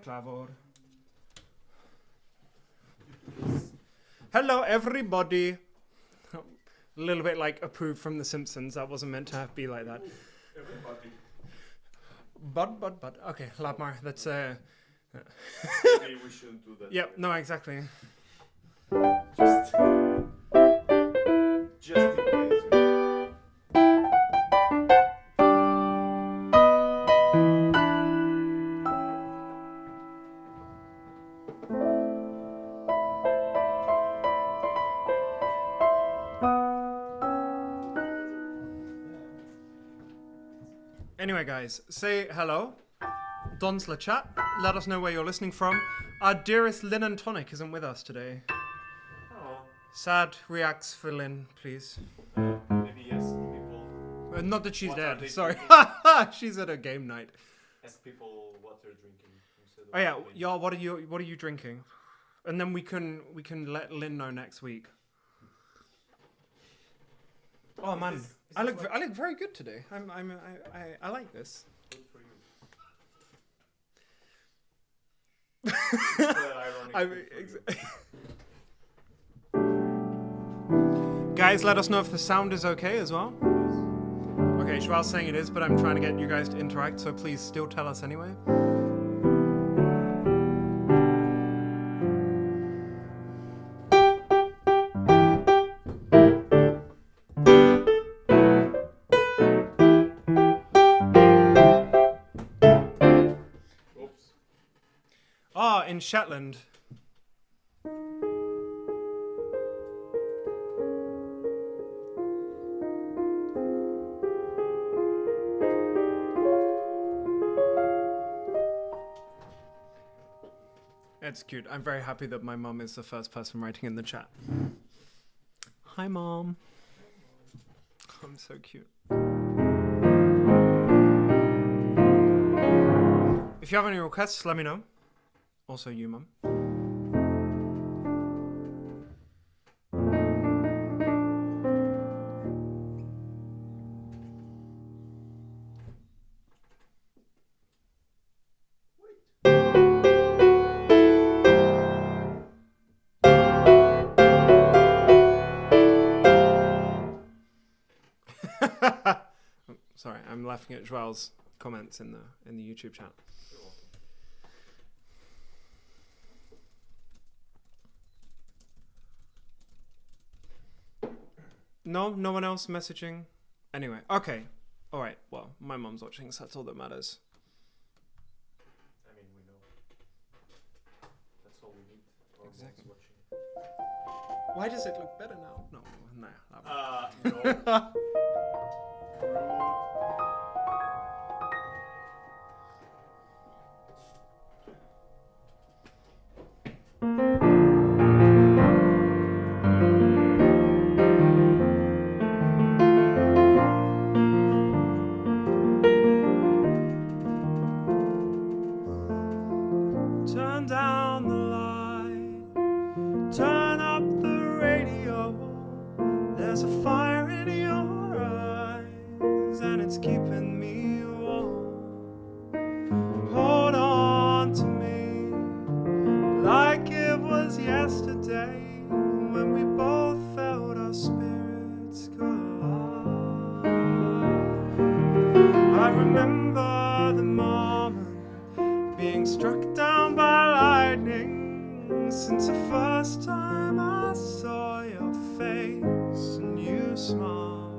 klavor. Hello, everybody. A little bit like approved from The Simpsons. That wasn't meant to be like that. Everybody. But. Okay, Labmar, that's... Maybe we shouldn't do that. Yep, no, exactly. Just in case. Anyway, guys, say hello. Dons la chat. Let us know where you're listening from. Our dearest Lynn and Tonic isn't with us today. Oh. Sad reacts for Lynn, please. Maybe ask people. Not that she's What are dead. they Sorry. drinking? She's at a game night. Ask people what they're drinking instead of. Oh yeah, drinking. y'all. What are you drinking? And then we can let Lynn know next week. Oh man, Is I this look very good today. I like this. Good for you. Ironic thing for you. Guys, let us know if the sound is okay as well. Okay, Joel's saying it is, but I'm trying to get you guys to interact, so please still tell us anyway. Oops. In Shetland. It's cute. I'm very happy that my mum is the first person writing in the chat. Hi, Mom. I'm so cute. If you have any requests, let me know. Also you, Mum. Sorry, I'm laughing at Joel's comments in the YouTube chat. No one else messaging. Anyway, okay, all right. Well, my mum's watching, so that's all that matters. I mean, we know. That's all we need. Our mom's Exactly. watching. Why does it look better now? No. No. Turn down the light, turn up the radio. There's a fire in your eyes, and it's keeping me warm. Hold on to me like it was yesterday when we both felt our spirits collide. I remember the moment being struck down by lightning, since the first time I saw your face and you smiled.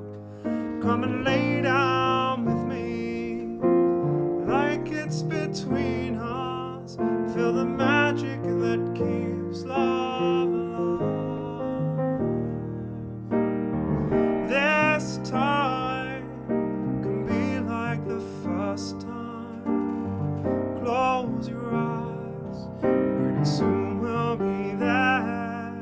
Come and lay down with me like it's between us. Feel the magic that keeps love alive. This time can be like the first time. Close your eyes, pretty soon we'll be there.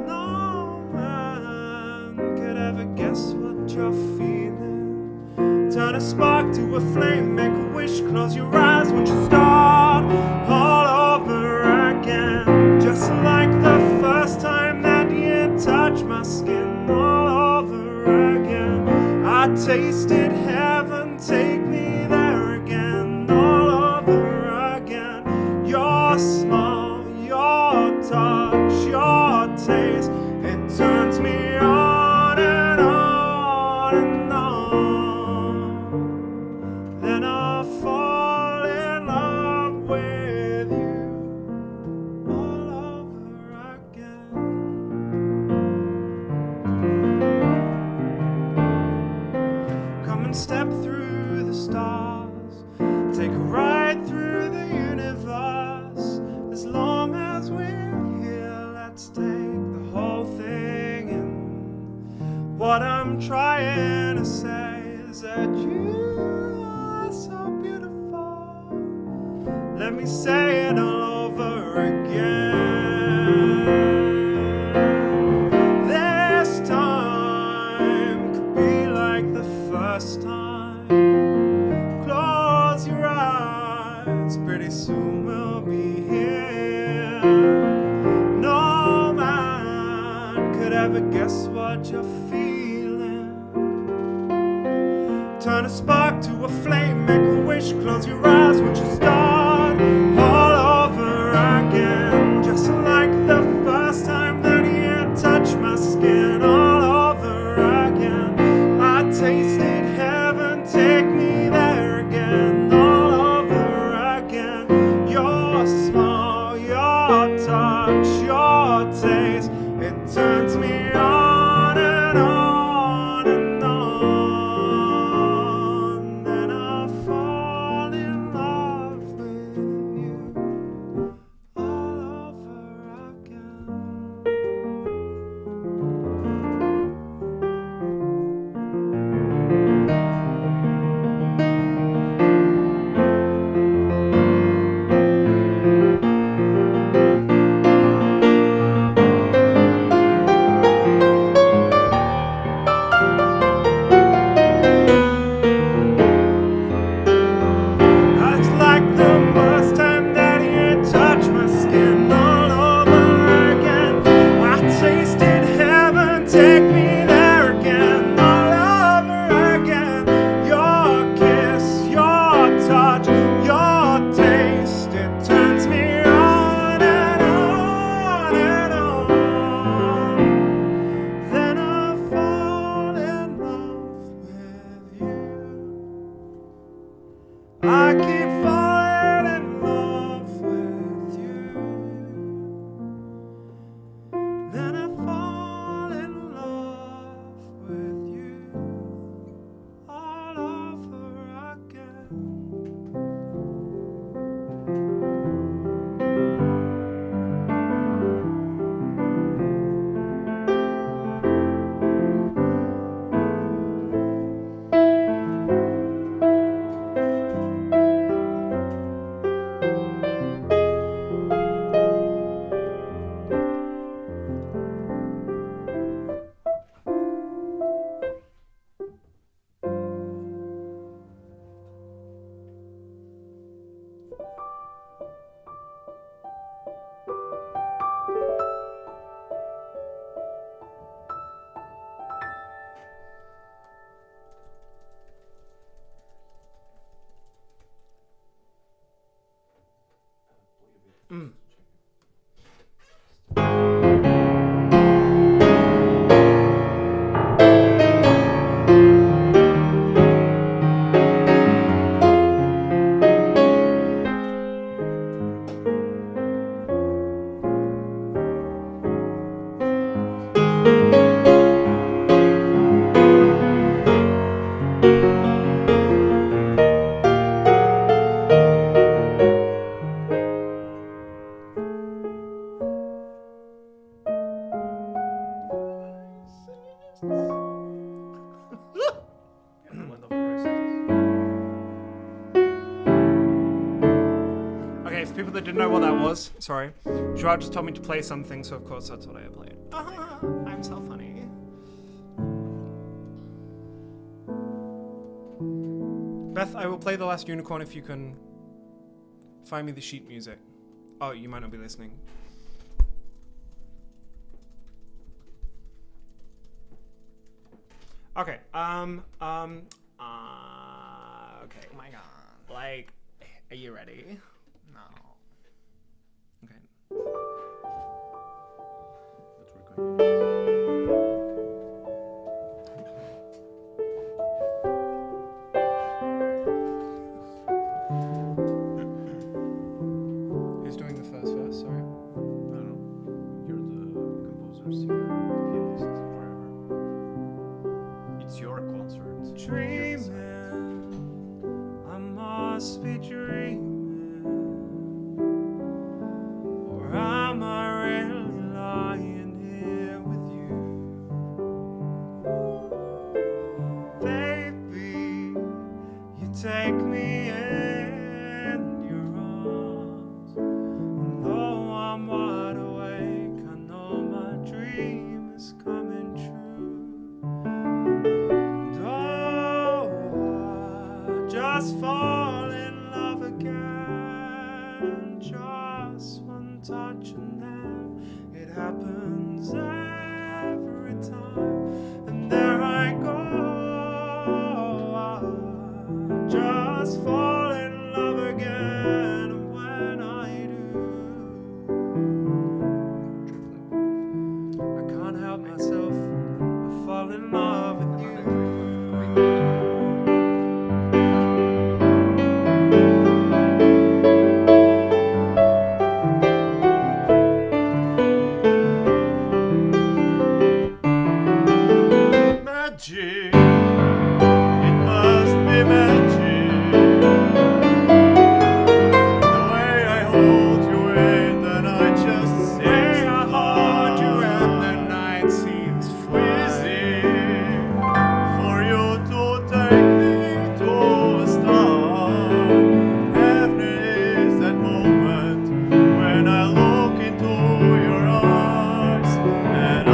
No man could ever guess what you're feeling. Turn a spark to a flame, make a wish, close your eyes, won't you start all over again? Just like the first time that you touched my skin, all over again. I tasted heaven, take me there again, all over again. Your smile, your touch, your taste, it turns me on and on and on. Then I fall in love with you all over again. Come and step through the stars, take a ride through the universe. As long as we're here, let's take the whole thing in. What I'm trying to say is that you are so beautiful. Let me say it all over again. This time could be like the first time. Close your eyes, pretty soon we'll be here. No man could ever guess what you're feeling. Turn a spark to a flame, make a wish, close your eyes, watch you start all over again. Just like the first time that you touched my skin, all over again. I tasted heaven, take me there again, all over again. Your smile, your touch, your taste, it turns me on and on and on. Then I fall in love with you all over again. It's like the first time that you touched my skin, all over again. I tasted heaven, take me there again, all over again. Your kiss, your touch, your taste, it turns me on and on and on. Then I fall in love with you. I keep falling in love with you. Then I fall in love with you all over again. Okay, for people that didn't know what that was, sorry, Joao just told me to play something, so of course that's what I played. I'm so funny. Beth, I will play The Last Unicorn if you can find me the sheet music. Oh, you might not be listening. Okay, okay, oh my god. Like, are you ready? No. just one touch, and then it happens every time. And there I go, I just fall in love again. And when I do, I can't help myself, I fall in love with you. Magic, it must be magic. The way I hold you and then I just say I hold you and the night seems frizzy. For you to take me to a star. Heaven is that moment when I look into your eyes and I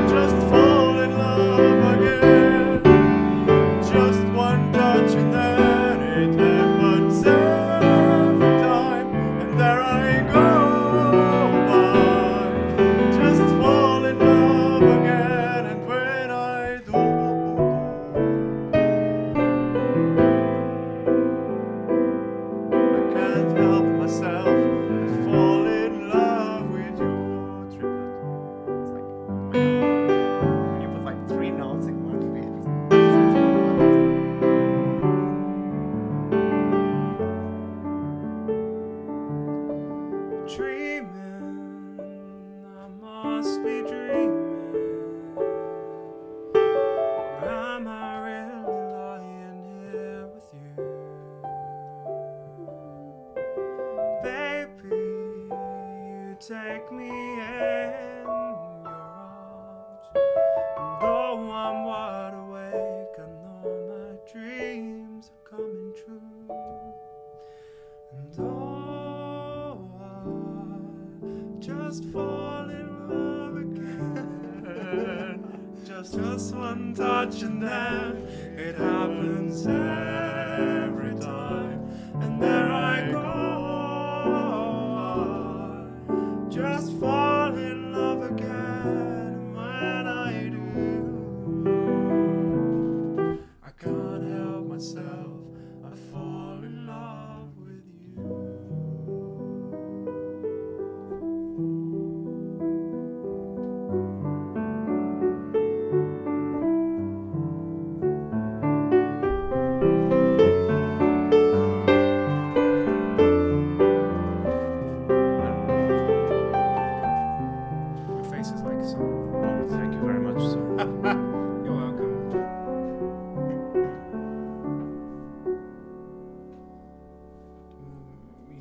just fall in love again. Just one touch and then it happens every time. And there I go by. Just fall in love again. And when I do, I can't help myself. I fall in love with you. Triplet. When you put like 3 notes in one bit. Dreaming, I must be dreaming. Or am I really lying here with you? Baby, you take me in your arms. And though I'm wide awake, I know my dreams are coming true. And I just fall in love again. Just one touch and then it happens every time. And there I go, I just fall in love again. And when I do, I can't help myself, I fall in love with you. Your face is like so. Oh, thank you very much, sir. You're welcome.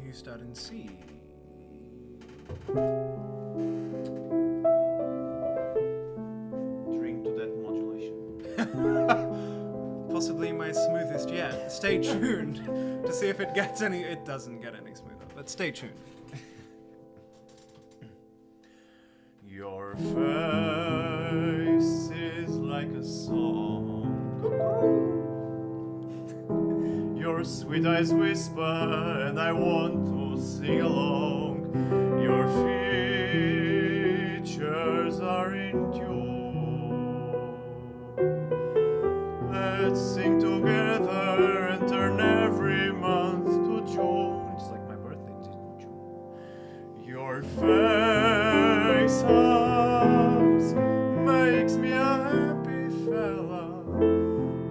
You start in C. Drink to that modulation. Possibly my smoothest yet. Stay tuned to see if it gets any. It doesn't get any smoother, but stay tuned. Your face is like a song. Your sweet eyes whisper, and I want to sing along. Your features are in tune. Let's sing together and turn every month to June. It's like my birthday is in June. Your face hums, makes me a happy fella.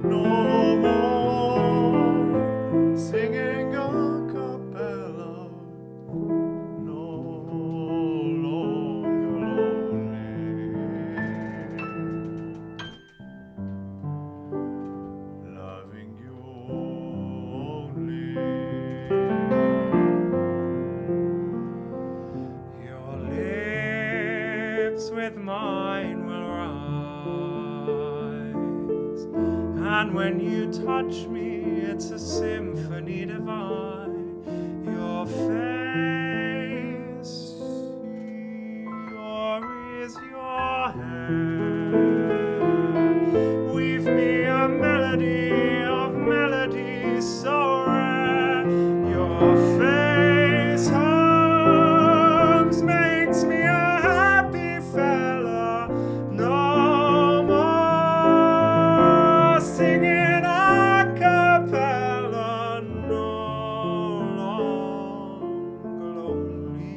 No more singing a cappella. No longer lonely. Loving you only. Your lips with mine will rise, and when you touch me, it's a symphony divine. Your face, your is your hair. Weave me a melody of melodies so rare. Your face hums, makes me a happy fella. No more singing a cappella, no longer lonely.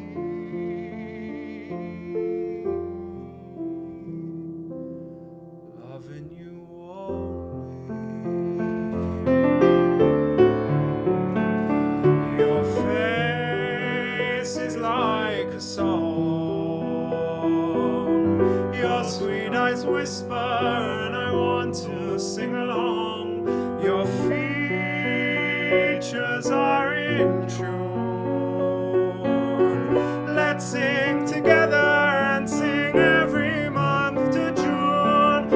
Loving you only. Your face is like a song. Your sweet eyes whisper, and I want to sing along. Your features are in tune. Let's sing together and sing every month to June.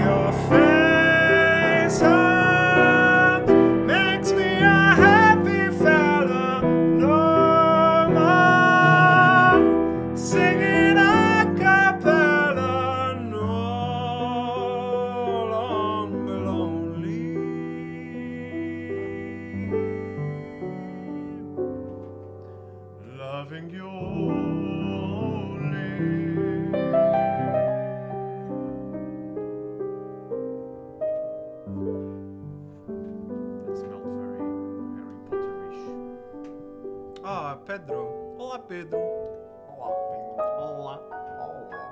Your face hums, makes me a happy fella. No more singing a cappella, no longer lonely. Loving you only. That smelled very Harry Potterish. Ah, Pedro. Olá, Pedro. Olá, Pedro. Olá. Olá.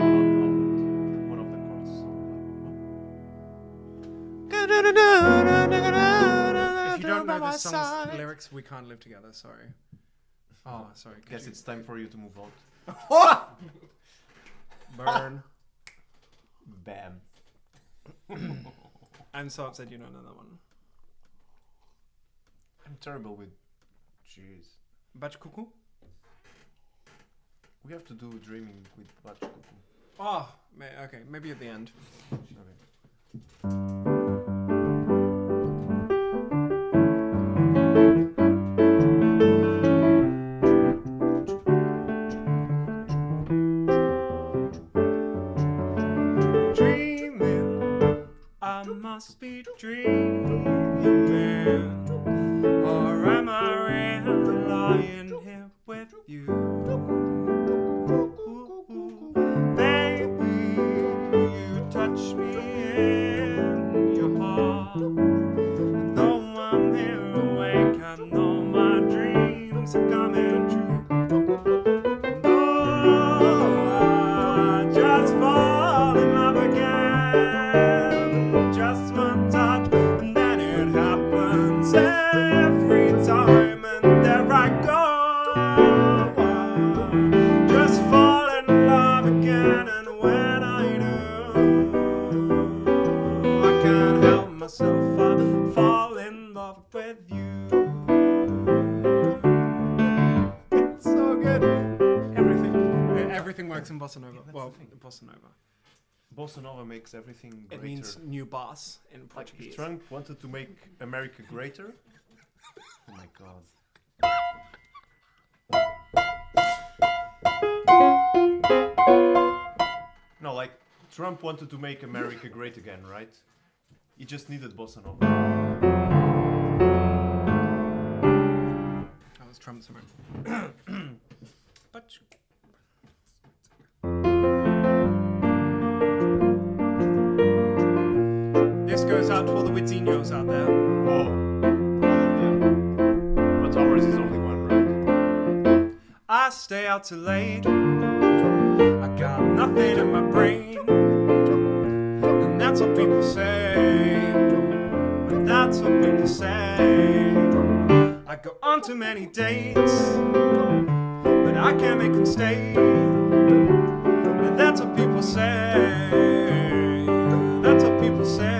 One of the chords sounded If you don't know this song's lyrics, we can't live together. Sorry. Oh, sorry. could Guess you- it's time for you to move out. Burn. Bam. I'm so upset you don't know that one. I'm terrible with cheese. Batch Cuckoo? We have to do dreaming with Batch Cuckoo. Oh, okay. Maybe at the end. Okay. Dreaming, I must be dreaming. Or am I really lying here with you? Baby, you touch me in your heart. Though I'm here awake, I know my dreams are coming true. Oh, I just fall in love again. Just one touch, and then it happens every time, and there I go. Just fall in love again, and when I do, I can't help myself. I fall in love with you. It's so good. Everything works in bossa nova. Yeah, that's Well, the thing. bossa nova. Bossa Nova makes everything greater. It means new boss in like Portuguese. if Trump wanted to make America greater. Oh my god. No, like Trump wanted to make America great again, right? He just needed Bossa Nova. That was Trump's America. But this goes out to all the Witzinhos out there. Oh, all of them. But ours is only one, right? I stay out too late. I got nothing in my brain. And that's what people say. And that's what people say. I go on too many dates, but I can't make them stay. And that's what people say. That's what people say.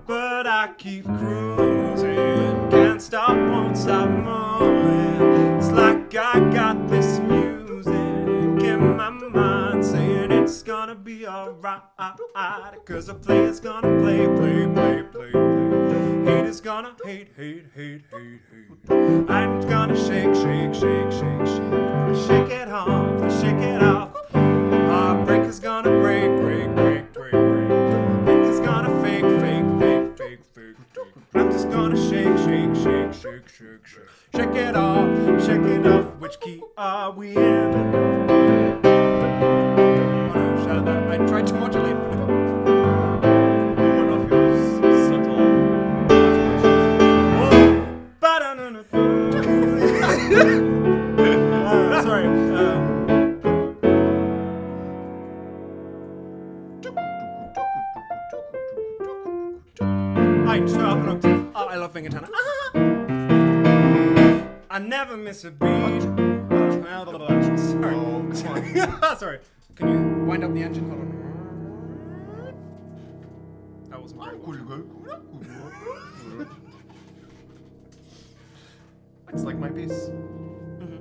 But I keep cruising, can't stop, won't stop moving. It's like I got this music in my mind saying it's gonna be alright. Cause the player's gonna play, play, play, play, play. Haters gonna hate, hate, hate, hate, hate. I'm gonna shake, shake, shake, shake, shake. Shake it off, shake the end. Oh no, shut up. I tried to modulate. One of your subtle Sorry. I just go up an octave. Oh, I love being a tenor. I never miss a beat. Sorry. Oh, come on. Sorry. Can you wind up the engine? Hold on. That wasn't very well. It's like my piece. Mhm.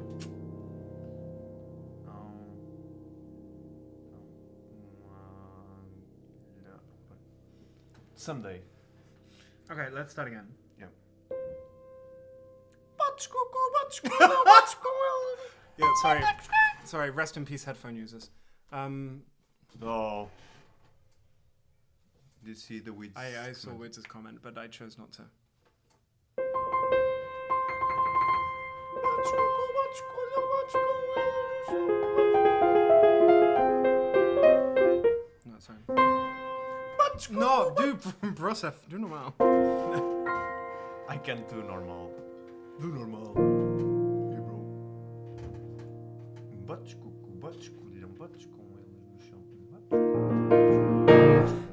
No. Someday. Okay, let's start again. Yeah. Yeah, sorry. Sorry, rest in peace, headphone users. Oh. Did you see the weeds? I saw Wids' comment, but I chose not to. No, sorry. No, do Brosef, do normal. I can't do normal. Do normal. Hey, bro.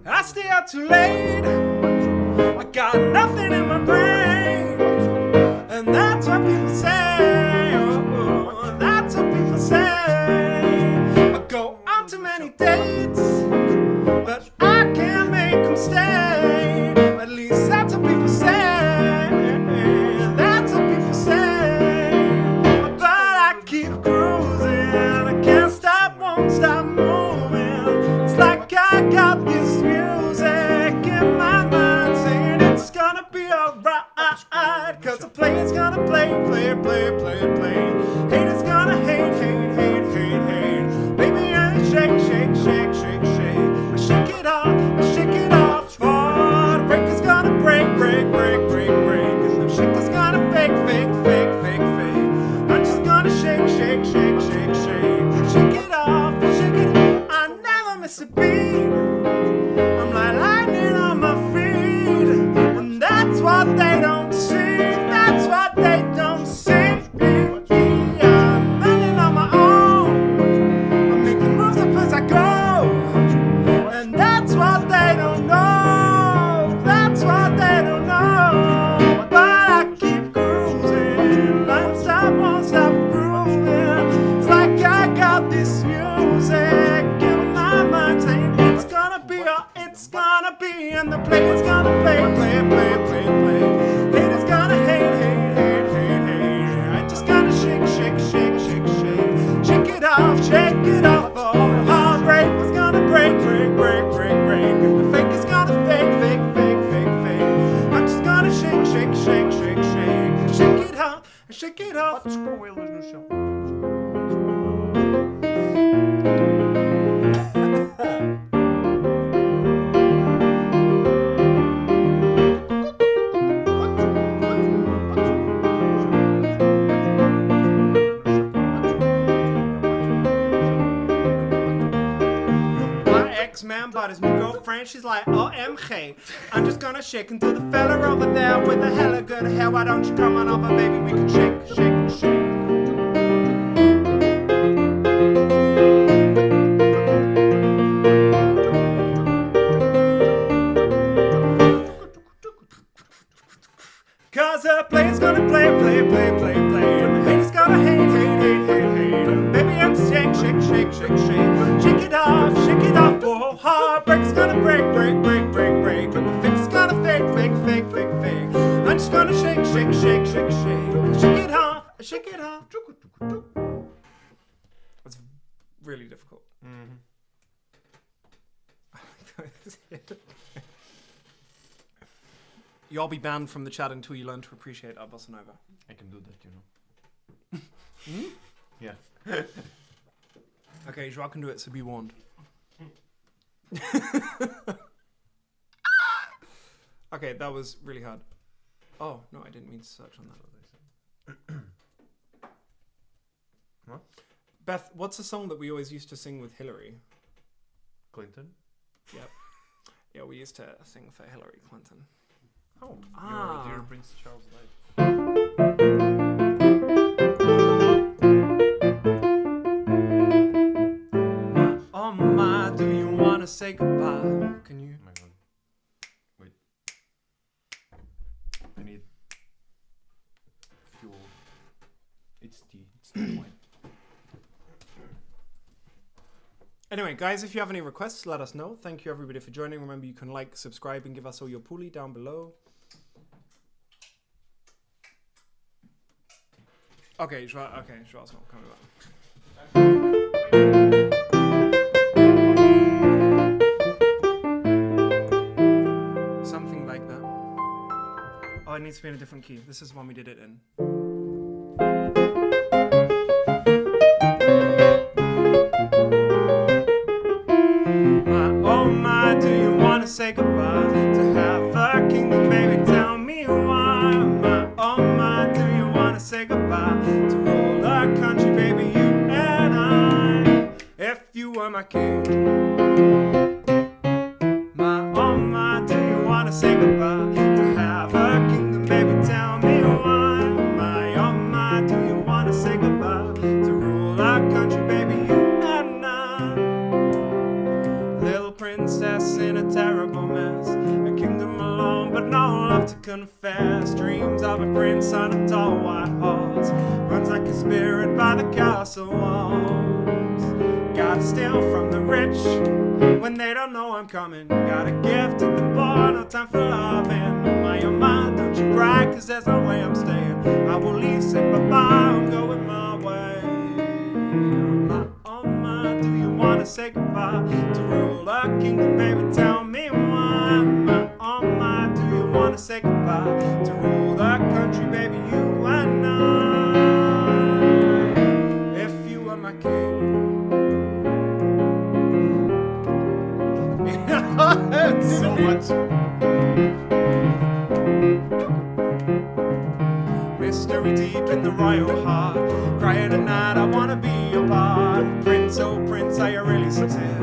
I stay out too late. I got nothing in my brain, and that's what people say. Oh, that's what people say. I go on too many dates, but I can't make them stay. At least that's what people say. That's what people say. But I keep cruising. I can't stop, won't stop moving. It's like I got this music in my mind saying it's gonna be alright. Cause the player's gonna play. Haters gonna hate. Baby, I shake. I shake it off. Oh, the breaker's gonna break. And the shaker's gonna fake. I'm just gonna shake. Shake it off. I never miss a beat. I'm like lightning on my feet. And that's what they don't see. That's what they don't see. I'm running on my own. I'm making moves up as I go. And that's what they don't know. That's what they don't know. But I keep cruising. Non-stop, won't stop grooving. It's like I got this music in my mind saying it's gonna be, and the player's gonna play. Haters gonna hate. I just gotta shake. Shake it off. Oh, the heartbreak was gonna break. And the fake is gonna fake. I'm just gonna shake. Shake it off. Coelhos no chão. My ex-man bought his new girlfriend. She's like, OMG. I'm just gonna shake until the fella over there with the hella good hair. Why don't you come on over, baby? We can shake. Cause the player's gonna play. And the haters gonna hate. Baby, I'm shake. Shake it off. Oh, heartbreak's gonna break. And the fix is gonna fake. I'm just gonna shake. Shake it off. That's really difficult. You'll be banned from the chat until you learn to appreciate our bossa nova. I can do that, you know. Yeah. Okay, Joao can do it, so be warned. Okay, that was really hard. Oh, no, I didn't mean to search on that. What? Beth, what's a song that we always used to sing with Hillary? Clinton. Yep. Yeah, we used to sing for Hillary Clinton. Oh, Ah. your dear Prince Charles died. Oh my, do you wanna say goodbye? Can you? Oh my god. Wait. I need fuel. It's tea. It's not wine. Anyway, guys, if you have any requests, let us know. Thank you, everybody, for joining. Remember, you can like, subscribe, and give us all your pulley down below. Okay, Joel's not coming back. Something like that. Oh, it needs to be in a different key. This is the one we did it in. Oh my, do you wanna say goodbye to half a kingdom, baby? Tell me why. Oh my, do you wanna say goodbye to rule our country, baby? You and I, if you were my king. Oh my, do you wanna say goodbye to half a kingdom, baby? Tell me why. Oh my, do you wanna say goodbye to rule our country, baby? You and I. Little princess in a terrible mess, a kingdom alone but no love to confess. Dreams of a prince on a tall white horse, runs like a spirit by the castle walls. Gotta steal from the rich when they don't know I'm coming. Gotta give to the poor, no time for loving. Oh my, don't you cry, cause there's no way I'm staying. I will leave, say bye-bye, I'm going my way. Oh my, do you wanna say goodbye to rule our kingdom, baby? Tell me why. Oh my, do you wanna say goodbye to rule our country, baby? You and I, if you were my king. So much. Mystery deep in the royal heart, crying at night, I wanna be your part. Prince, oh prince, are you really sincere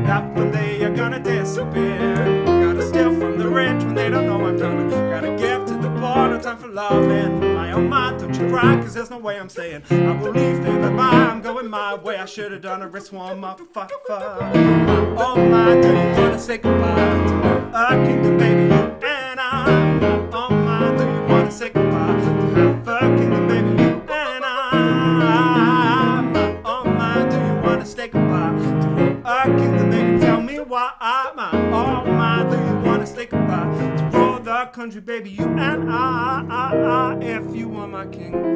that one day you're gonna disappear? Gotta steal from the rich when they don't know I'm coming. Gotta give to the poor, no time for loving. Oh my, don't you cry, cause there's no way I'm staying. I will leave, say bye-bye, I'm going my way. I should've done a wrist warm up, fuck. Oh my, do you wanna say goodbye to our kingdom, baby? You and I. Oh my, do you wanna say goodbye to our kingdom, baby? You and I. Oh my, do you wanna say goodbye to our kingdom, baby? Tell me why. Oh my, do you wanna say goodbye to rule the country, baby? You and I, if you were my king.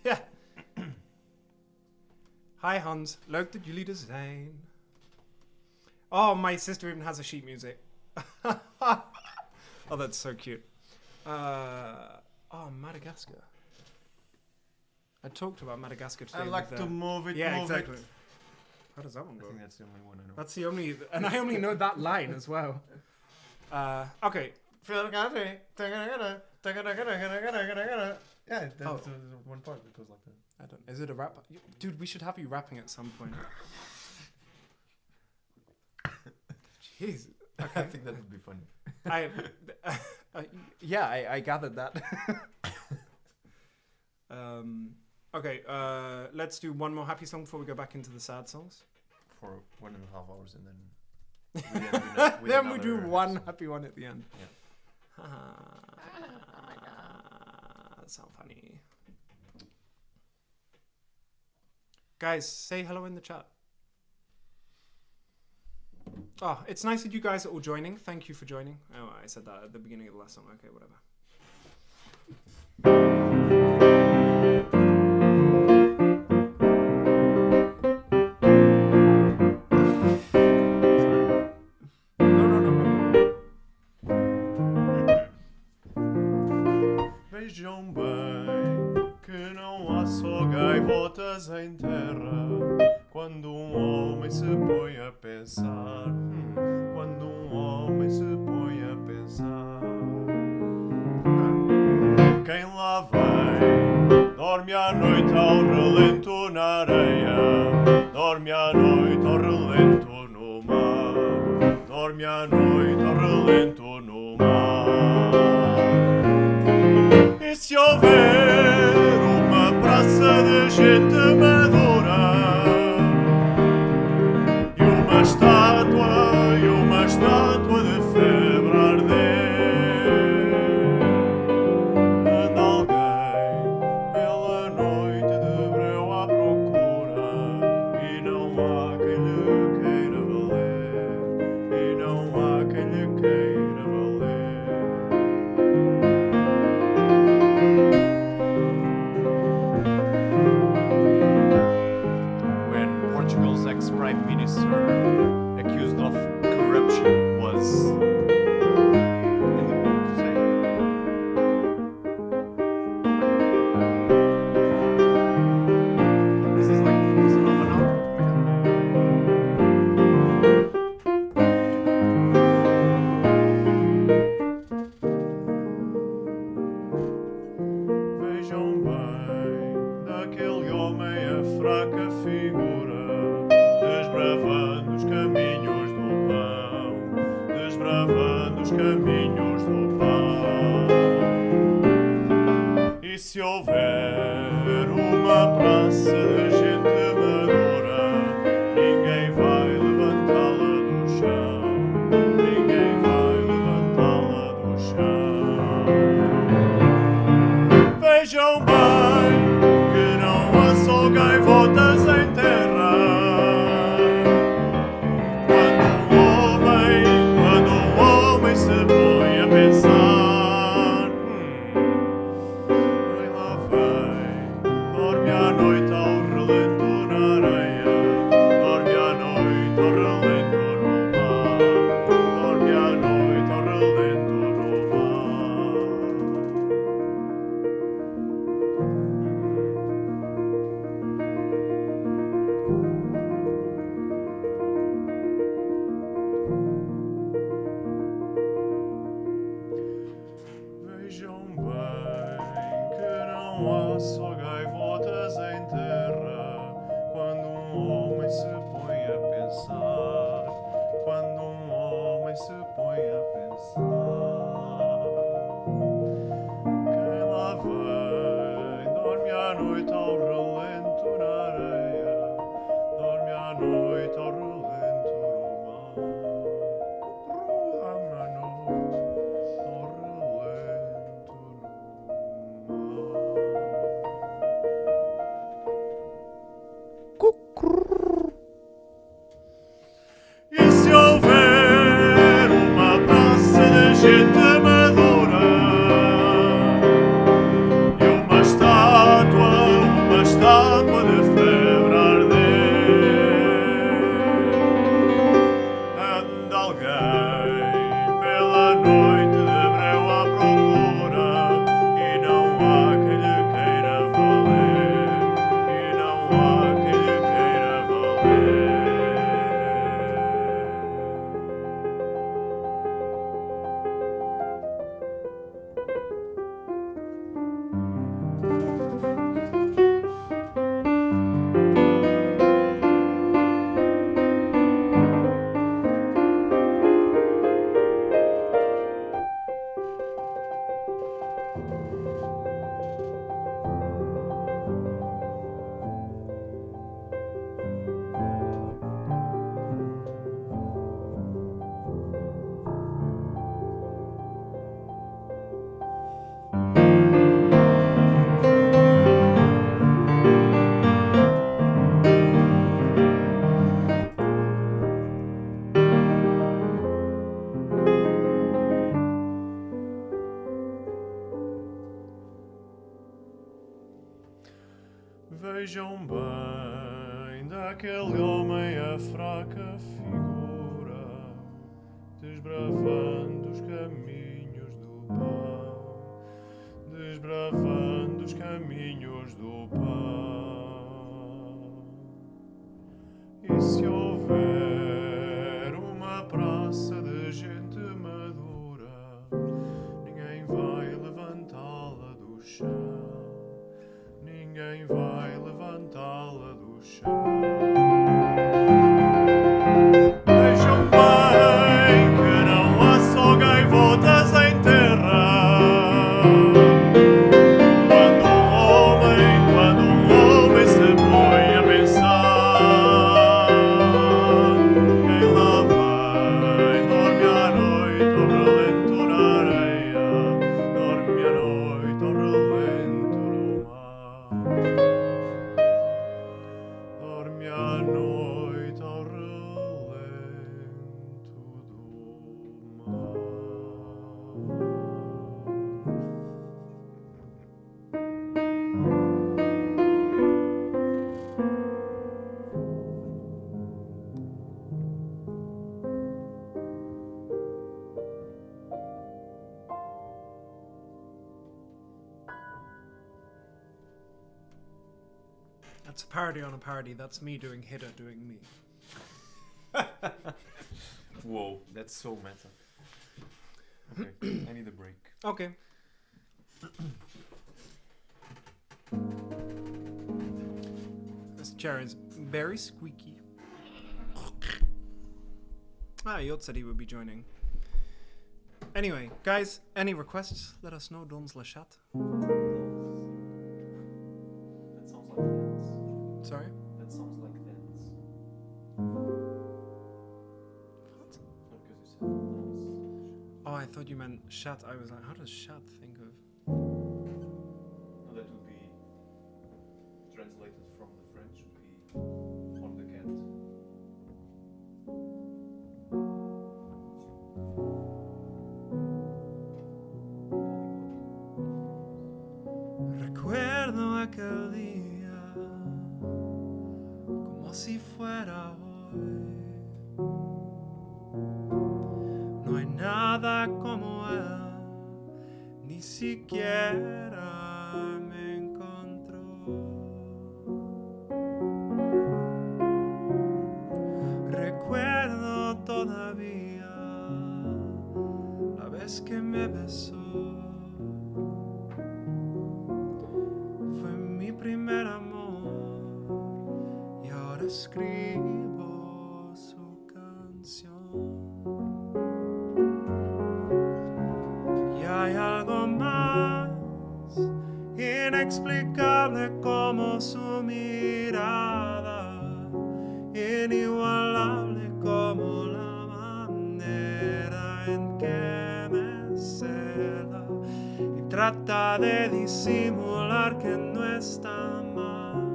Ja. Hi Hans, leuk dat jullie er zijn. Oh, my sister even has a sheet music. Oh, that's so cute. Oh, Madagascar. I talked about Madagascar today. I like to move it, Yeah, move exactly. it. How does that one I go? think that's the only one I know. That's the only, and I only know that line as well. Okay. Yeah, that's one part that goes like that. I don't. Is it a rap? Dude, we should have you rapping at some point. Jeez. I Okay. think that would be funny. Yeah, I gathered that. Okay, let's do one more happy song before we go back into the sad songs. For 1.5 hours and then Then we do another one song. happy one at the end. Yeah. That's so funny. Guys, say hello in the chat. Oh, it's nice that you guys are all joining. Thank you for joining. Oh, I said that at the beginning of the last song. Okay, whatever. Vejam bem que não há só gaivotas em terra quando homem se põe a pensar. Quando homem se põe a pensar. Quem lá vem, dorme à noite ao relento na areia, dorme à noite ao relento no mar, dorme à noite ao relento no mar. E se houver uma praça de gente madura e uma estátua de febre a arder, anda alguém pela noite de breu à procura e não há quem lhe queira valer, e não há quem lhe queira valer. When Portugal's ex-prime minister accused of corruption was in the say. This is like bossa nova now. Vejam bem daquele homem a fraca figura, desbravando os caminhos do pão, desbravando os caminhos do pão. E se houver uma praça de gente madura, ninguém vai levantá-la do chão, ninguém vai levantá-la do chão. Vejam bem que não há só gaivotas em terra. Quando um homem se põe a pensar, vem lá vem, dorme à noite ao relento na areia, dorme à noite ao relento no mar, dorme à noite ao relento no mar. Vejam bem que não há só gaivotas em terra. Quando um homem se põe a pensar, quando um homem se põe a pensar, quem lá vem, dorme à noite ao relento na areia, dorme à noite ao relento no mar. Dorme à noite ao relento no mar. E se houver uma praça de gente madura e uma estátua de febre a arder, anda alguém pela noite de breu à procura e não há quem lhe queira valer, e não há quem lhe queira valer. Vejam bem daquele homem a fraca figura, desbravando os caminhos do pão, desbravando os caminhos do pão. E se houver uma praça de gente madura, ninguém vai levantá-la do That's a parody on a parody. That's me doing Hida doing me. Whoa, that's so meta. Okay, I need a break. Okay. This chair is very squeaky. Yot said he would be joining. Anyway, guys, any requests? Let us know. Dons la chat. That sounds like dance. Sorry? That sounds like dance. What? No, because you said dance. Oh, I thought you meant chat. I was like, how does chat think of? No, that would be translated from the French. Would be on the cat. Recuerdo aquel día como si fuera hoy. No hay nada como él, ni siquiera me encontró. Recuerdo todavía la vez que me besó. Fue mi primer amor y ahora escribo su canción. Y hay algo más inexplicable como su mirada, inigualable como la manera en que me cela y trata de disimular que no está mal.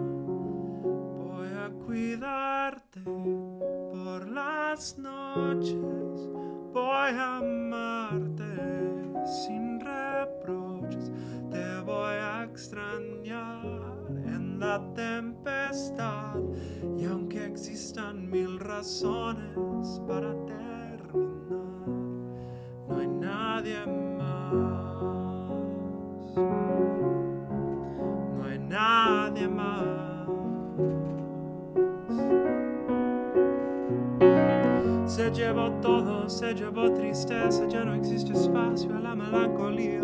Voy a cuidarte por las noches, voy a amarte sin reproches, te voy a extrañar en la tempestad. Y aunque existan mil razones para terminar, no hay nadie más. No hay nadie más. Se llevó todo, se llevó tristeza, ya no existe espacio a la melancolía,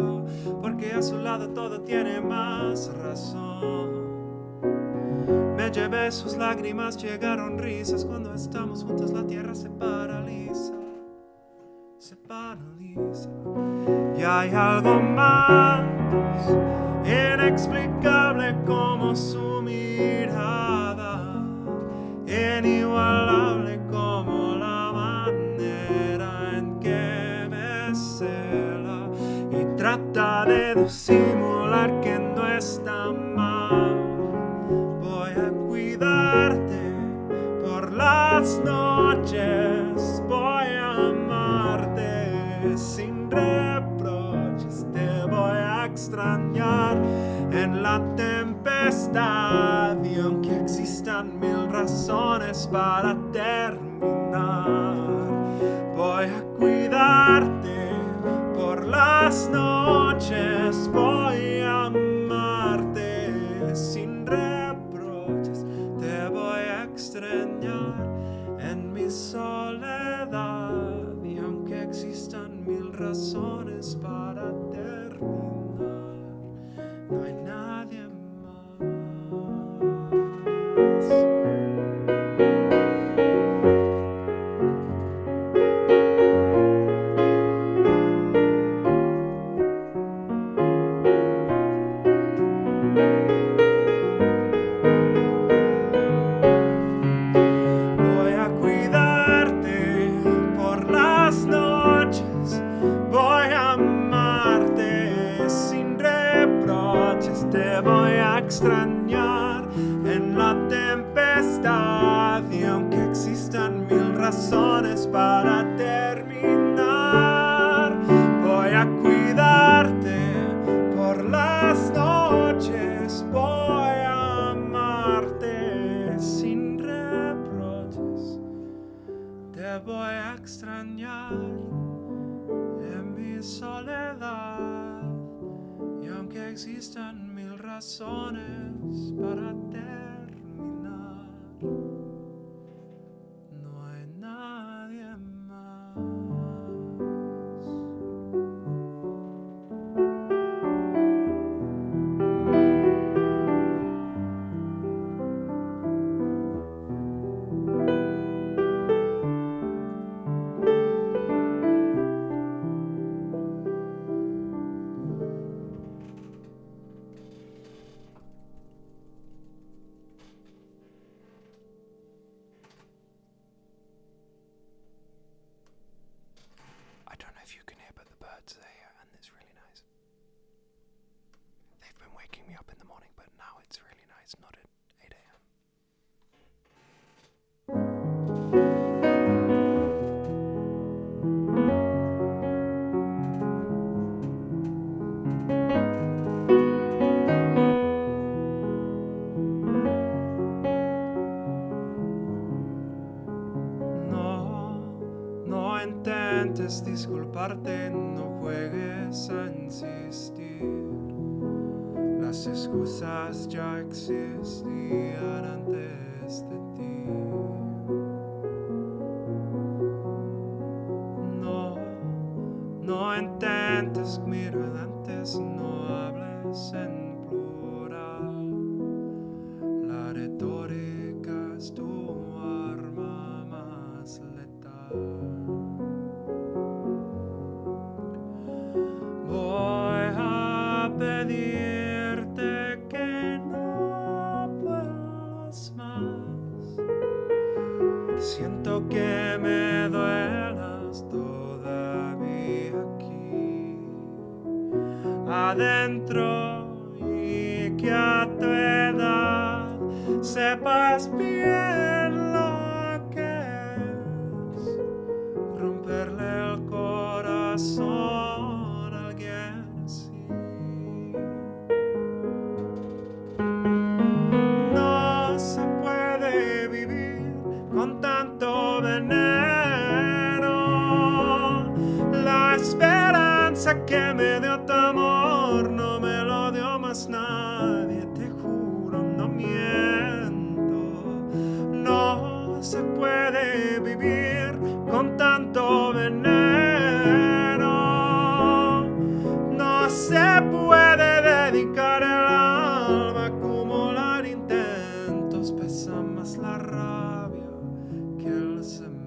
porque a su lado todo tiene más razón. Me llevé sus lágrimas, llegaron risas, cuando estamos juntos la tierra se paraliza, se paraliza. Y hay algo más inexplicable como su mirada, inigualable como la manera en que me cela y trata de disimular que no está mal. Voy a cuidarte por las noches, voy a amarte sin reproches, te voy a extrañar en la tempestad. Y aunque existan mil razones para terminar, voy a cuidarte por las noches, voy a amarte sin reproches, te voy a extrañar en mi soledad. Y aunque existan mil razones para terminar, no hay nadie más. Voy a cuidarte por las noches, voy a amarte sin reproches, te voy a extrañar en la tempestad. Y aunque existan mil razones para terminar, voy a cuidarte por las noches, voy a amarte sin reproches, te voy a extrañar en mi soledad. Y aunque existan mil razones para terminar, me up in the morning, but now it's really nice, not at 8 a.m. No intentes disculparte, no juegues a insistir. Las excusas ya existían antes de ti. No intentes mirar antes, no hables en plural. La retórica es tu arma más letal. Voy a pedirte que no vuelvas más. Siento que me duelas todavía aquí adentro, y que a tu edad sepas bien lo que es romperle el corazón a alguien así. No se puede vivir con tanto veneno. La esperanza que me dio tu amor no me lo dio más nadie, te juro, no miento. No se puede vivir con tanto veneno. No se puede dedicar el alma a acumular intentos. Pesa más la rabia que el cemento.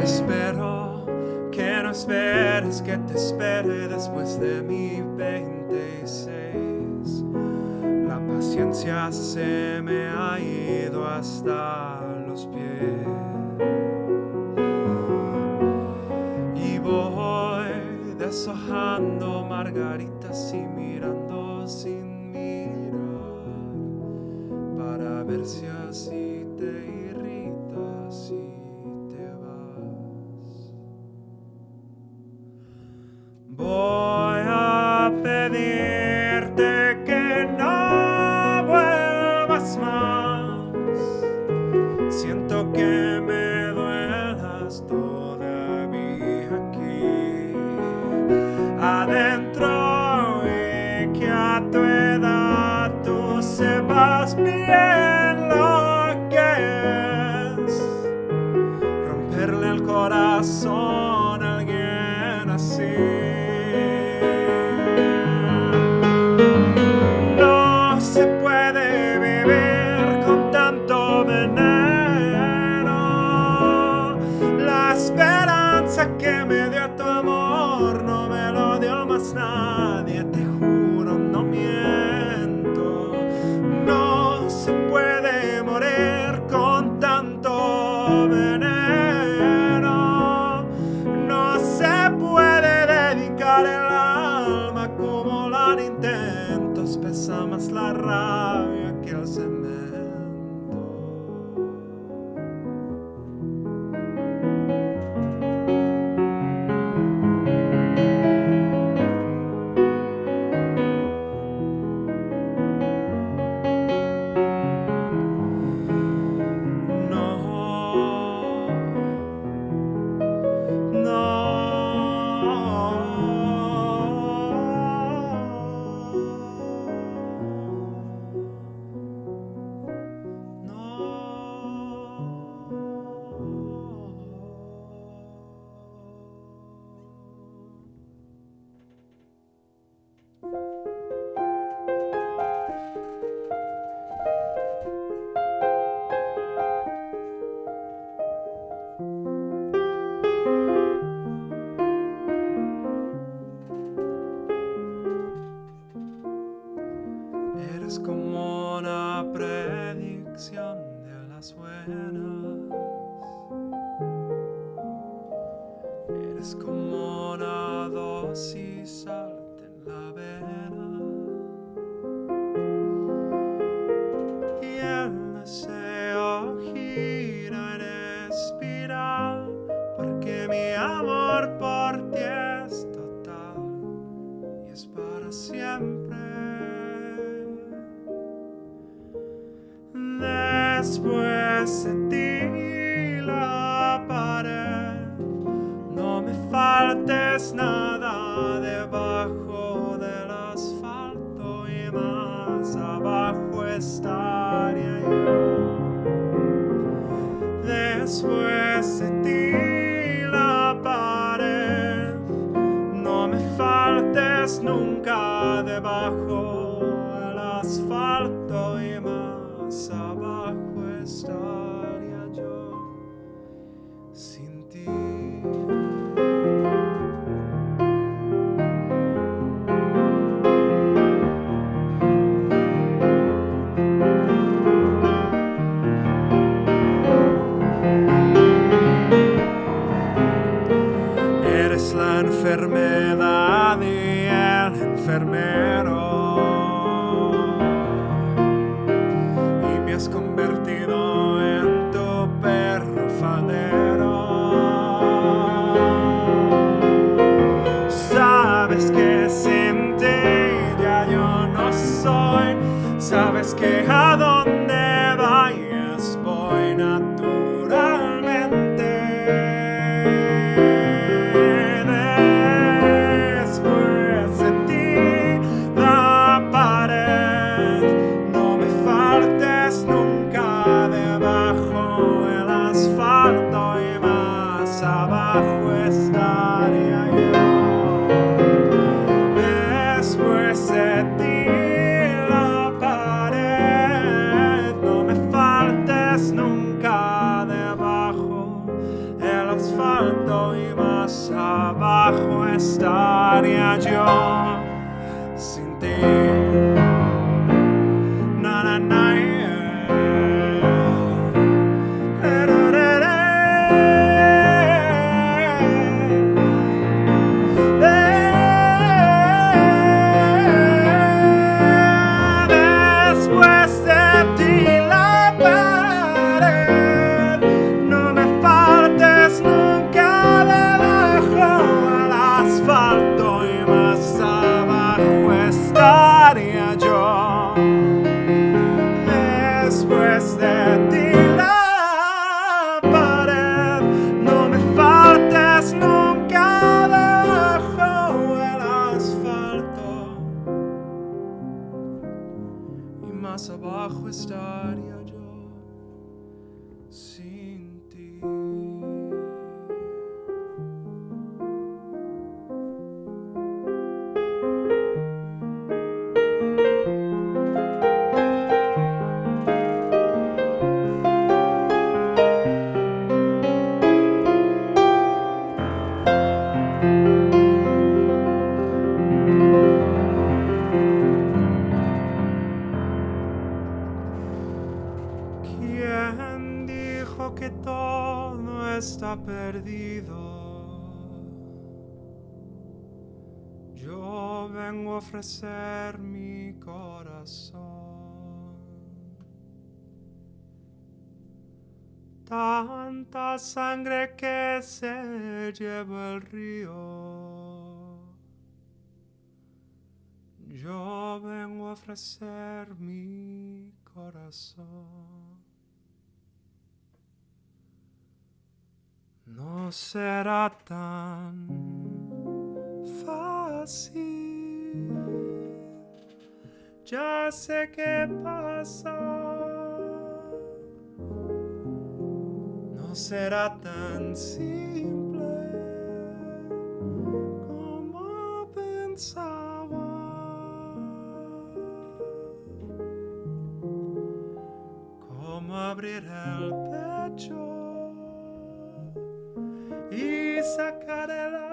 Espero que no esperes que te espere después de mi 26. La paciencia se me ha ido hasta los pies. Y voy deshojando margaritas y mirando sin mirar, para ver si así te irritas y te vas. Voy a pedirte que no vuelvas más. Siento que me duelas todavía aquí adentro, y que a tu edad tú sepas bien lo que es romperle el corazón a alguien así. No se puede vivir con tanto veneno. La esperanza que me dio tu amor no me lo dio más nadie, te juro, no miento. No se puede morir con tanto veneno. No se puede dedicar el alma a acumular intentos. Pesa más la rabia que el cemento. No. Eres como una predicción de las buenas. Eres como una dosis alta en la vena. Y el deseo gira en espiral, porque mi amor por ti es total y es para siempre. Después de ti la pared, no me faltes nada debajo del asfalto y más abajo estaría yo. Después de ti la pared, no me faltes nunca debajo del asfalto y más abajo estaría yo sin ti. Eres la enfermedad y el enfermero, y me has convertido en tu perro faldero. Sabes que sin ti ya yo no soy, sabes que a donde vayas voy naturalmente. Después de ti la pared, no me faltes nunca debajo del asfalto y más abajo estaría yo. Después de ti la pared, no me faltes nunca debajo del asfalto y más abajo estaría yo sin ti. Na, na, na, después de ti la pared, no me faltes nunca debajo del asfalto y más abajo estaría yo. Después de ti la pared, no me faltes nunca debajo del asfalto y más abajo estaría yo sin ti. ¿Quién dijo que todo está perdido? Yo vengo a ofrecer mi corazón. Tanta sangre que se lleva el río. Yo vengo a ofrecer mi corazón. No será tan fácil, ya sé qué pasa. No será tan simple como pensaba. Como abrir el pecho y sacar el alma.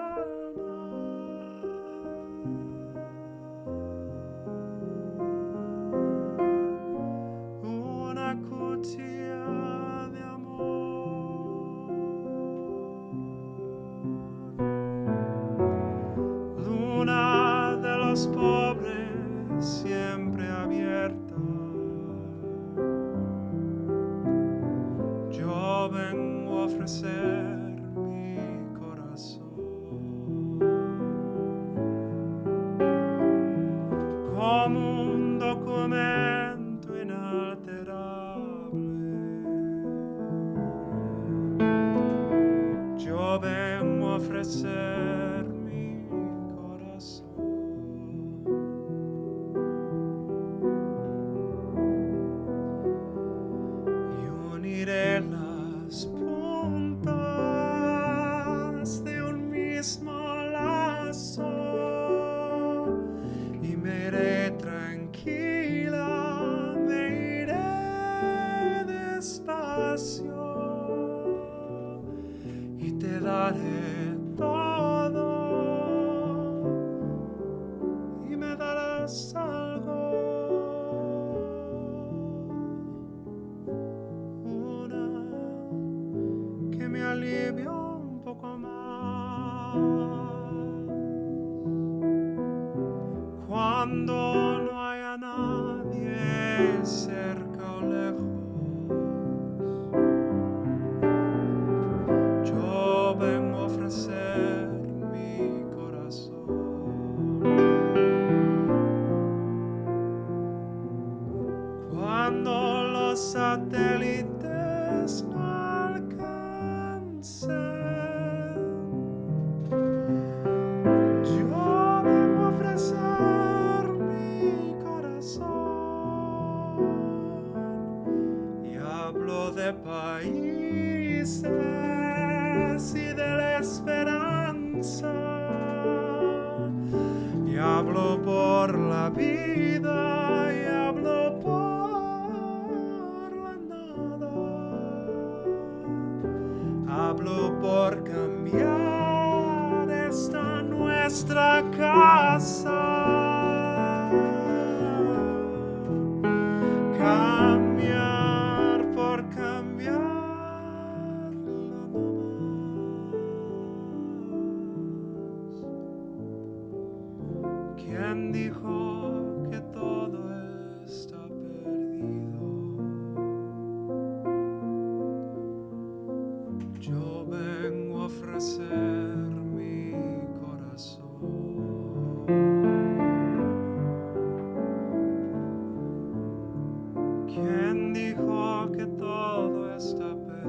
pobre siempre abierta. Yo vengo a ofrecer mi corazón como un documento inalterable. Yo vengo a ofrecer mi corazón y uniré las puntas de un mismo lazo y me iré tranquila, me iré despacio y te daré todo y me darás algo, una que me alivie un poco más cuando no haya nadie cerca o lejos. Yo vengo a ofrecer mi corazón cuando los satélites no alcancen. Yo vengo a ofrecer mi corazón y hablo de países y de la esperanza y hablo por la vida y hablo por la nada, hablo por cambiar esta nuestra casa, cambiar por cambiar. ¿Quién dijo que todo está perdido? Yo vengo a ofrecer mi corazón. ¿Quién dijo que todo está perdido?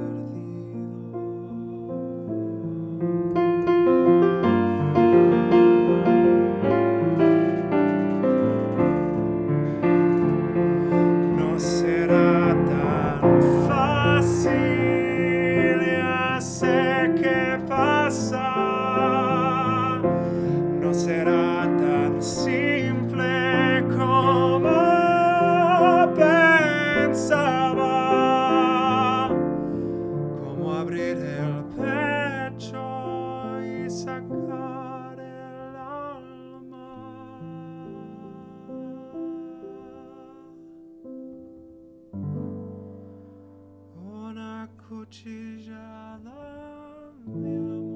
No será tan fácil, ya sé qué pasa. No será tan simple como pensaba, como abrir el pecho y sacar el alma. Una cuchillada, mi amor.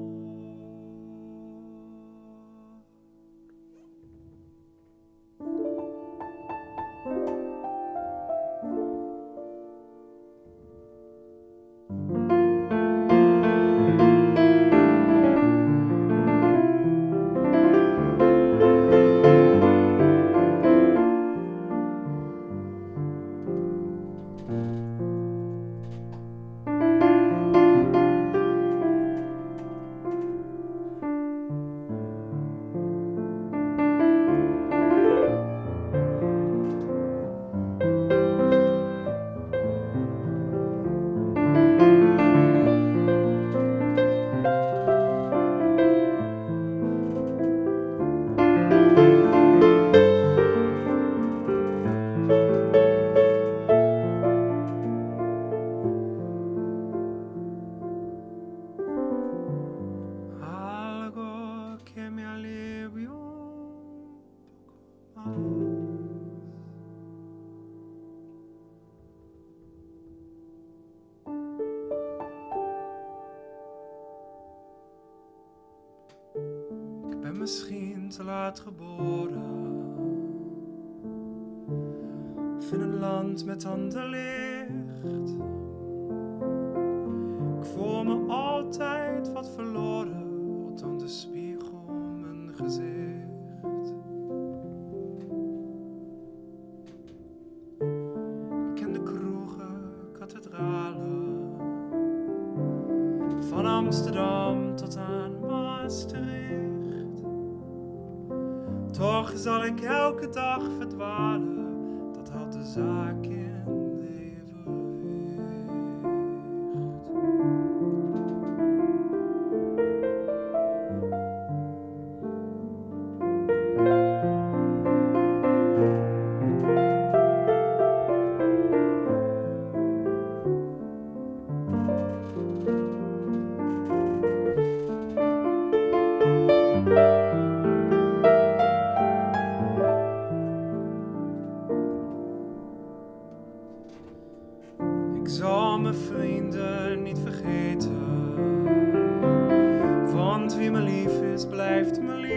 Algo que me alivie un poco Ik ben misschien te laat geboren, in een land met ander licht. Ik voel me altijd wat verloren, al toont de spiegel mijn gezicht. Ik ken de kroegen, kathedralen, van Amsterdam tot aan Maastricht. Toch zal ik elke dag verdwalen, dat houdt de zaak in evenwicht. Ik zal mijn vrienden niet vergeten, want wie me lief is, blijft me lief.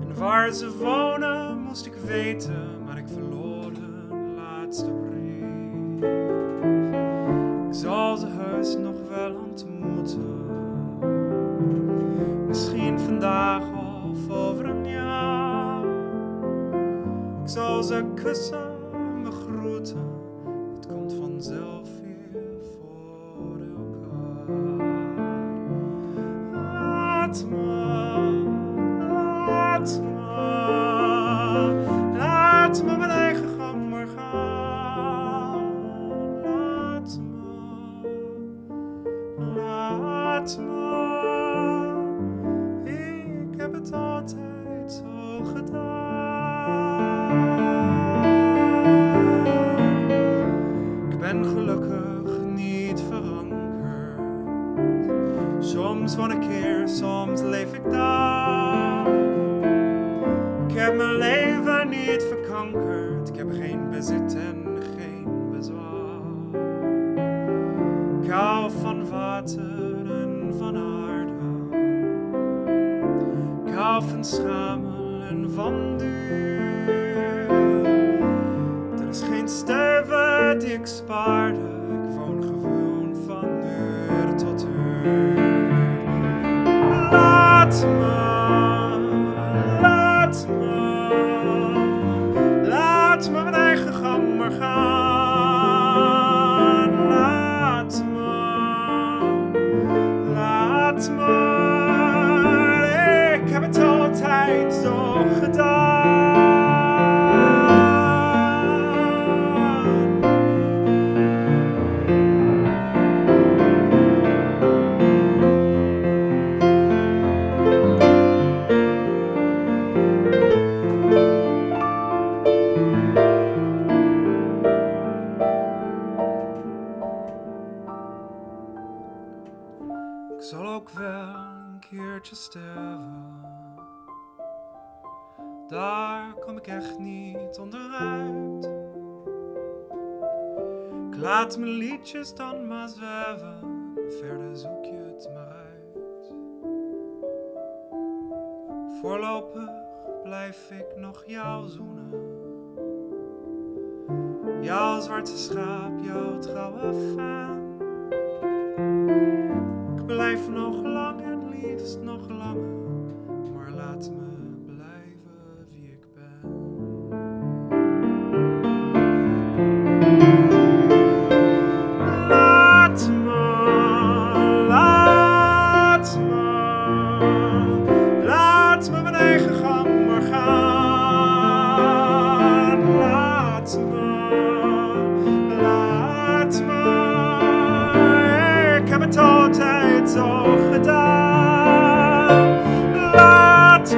En waar ze wonen moest ik weten, maar ik verloor hun laatste brief. Ik zal ze heus nog wel ontmoeten, misschien vandaag of over een jaar. Ik zal ze kussen, het komt vanzelf weer voor elkaar. Laat me mijn eigen gang maar gaan. Laat me, ik heb het altijd zo gedaan. Ik ben gelukkig niet verankerd. Soms woon ik hier, soms leef ik daar. Ik heb mijn leven niet verkankerd. Ik heb geen bezit en geen bezwaar. Ik hou van water en van aarde. Ik hou van schamel en van duur. Er is geen stuiver die ik spaarde. Ik woon gewoon van uur tot uur. Laat me mijn eigen gang maar gaan. Laat me, ik heb het altijd zo gedaan. Ik zal ook wel een keertje sterven. Daar kom ik echt niet onderuit. Ik laat mijn liedjes dan maar zwerven. Verder zoek je het maar uit. Voorlopig blijf ik nog jou zoenen. Jouw zwarte schaap, jouw trouwe fan. Ik blijf nog lang en liefst nog langer, maar laat me blijven wie ik ben. Laat me mijn eigen gang maar gaan. Laat me, ik heb het altijd zo gedaan. Laat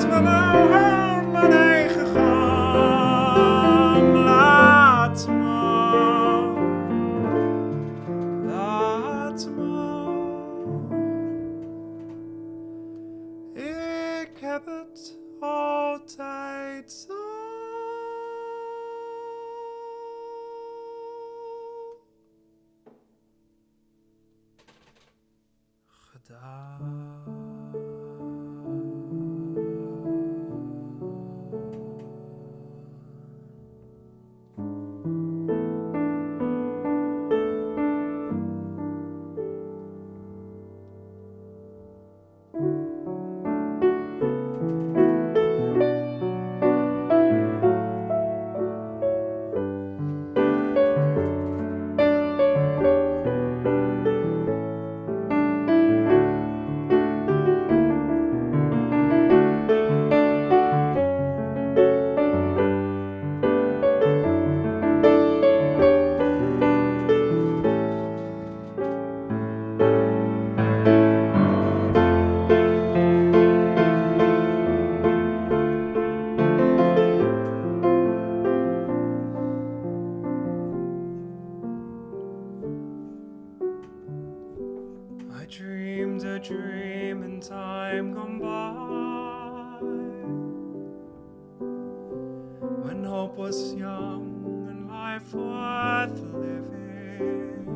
me mijn eigen gang. Laat me. Ik heb het altijd zo gedaan. dreamed a dream in time gone by, when hope was young and life worth living.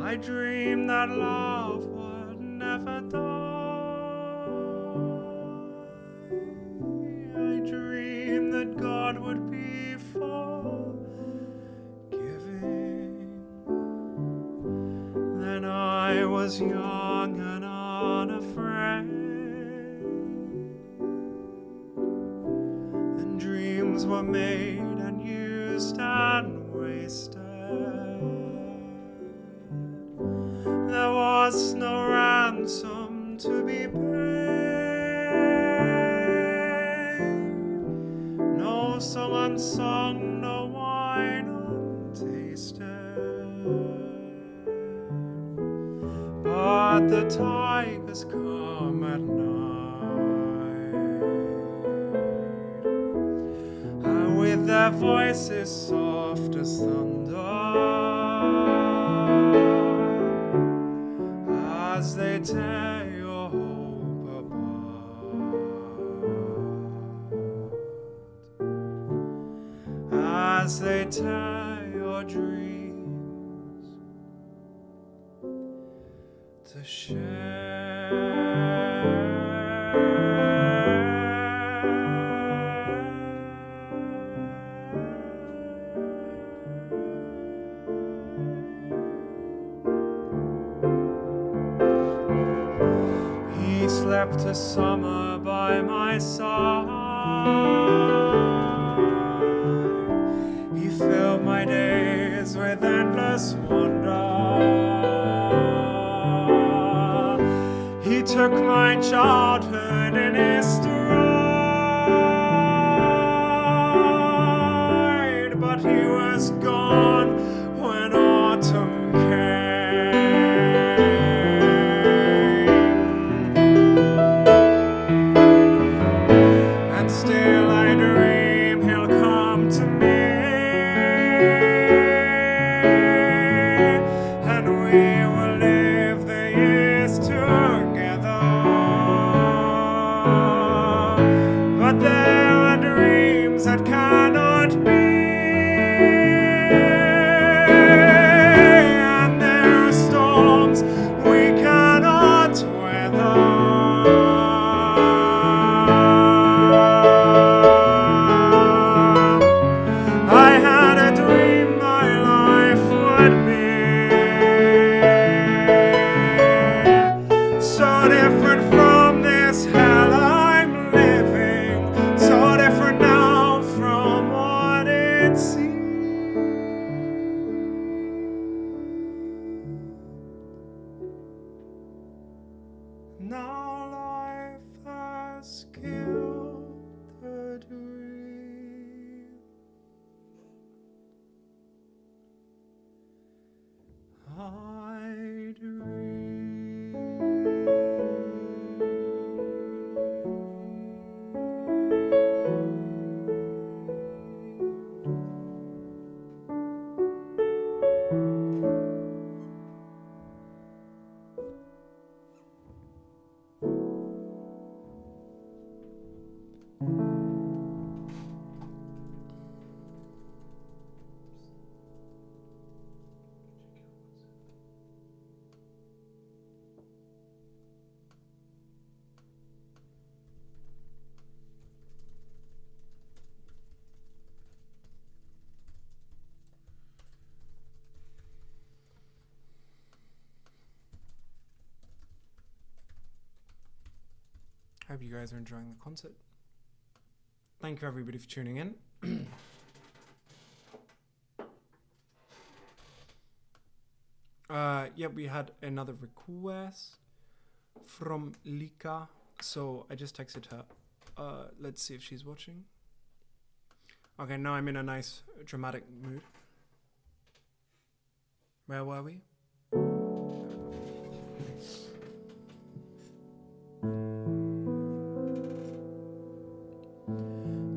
I dreamed that love would never die. I dreamed that God would be forgiving. Then I was young and unafraid, and dreams were made and used and wasted. There was no ransom to be paid, no song unsung, no wine untasted. But the tigers come at night, and with their voices soft as thunder, as they tear your hope apart, as they tear your dreams to He slept a summer by my side. He filled my days with endless wonder. He took my childhood in his stride, but he was gone when autumn came. Still I dream he'll come to me, and we will live the years together. But there are dreams that cannot be, and there are storms we cannot weather. Now life has killed the dream. I dream. I hope you guys are enjoying the concert. Thank you everybody for tuning in. Yeah, we had another request from Lika, so I just texted her. Let's see if she's watching. Okay, now I'm in a nice dramatic mood. Where were we?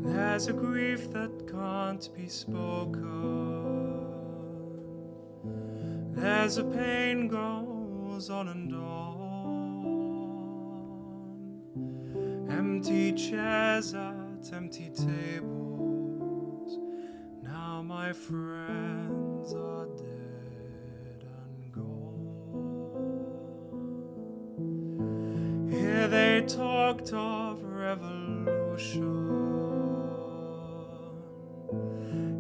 There's a grief that can't be spoken. There's a pain going goes on and on. Empty chairs at empty tables. Now my friends are dead and gone. Here they talked of revolution.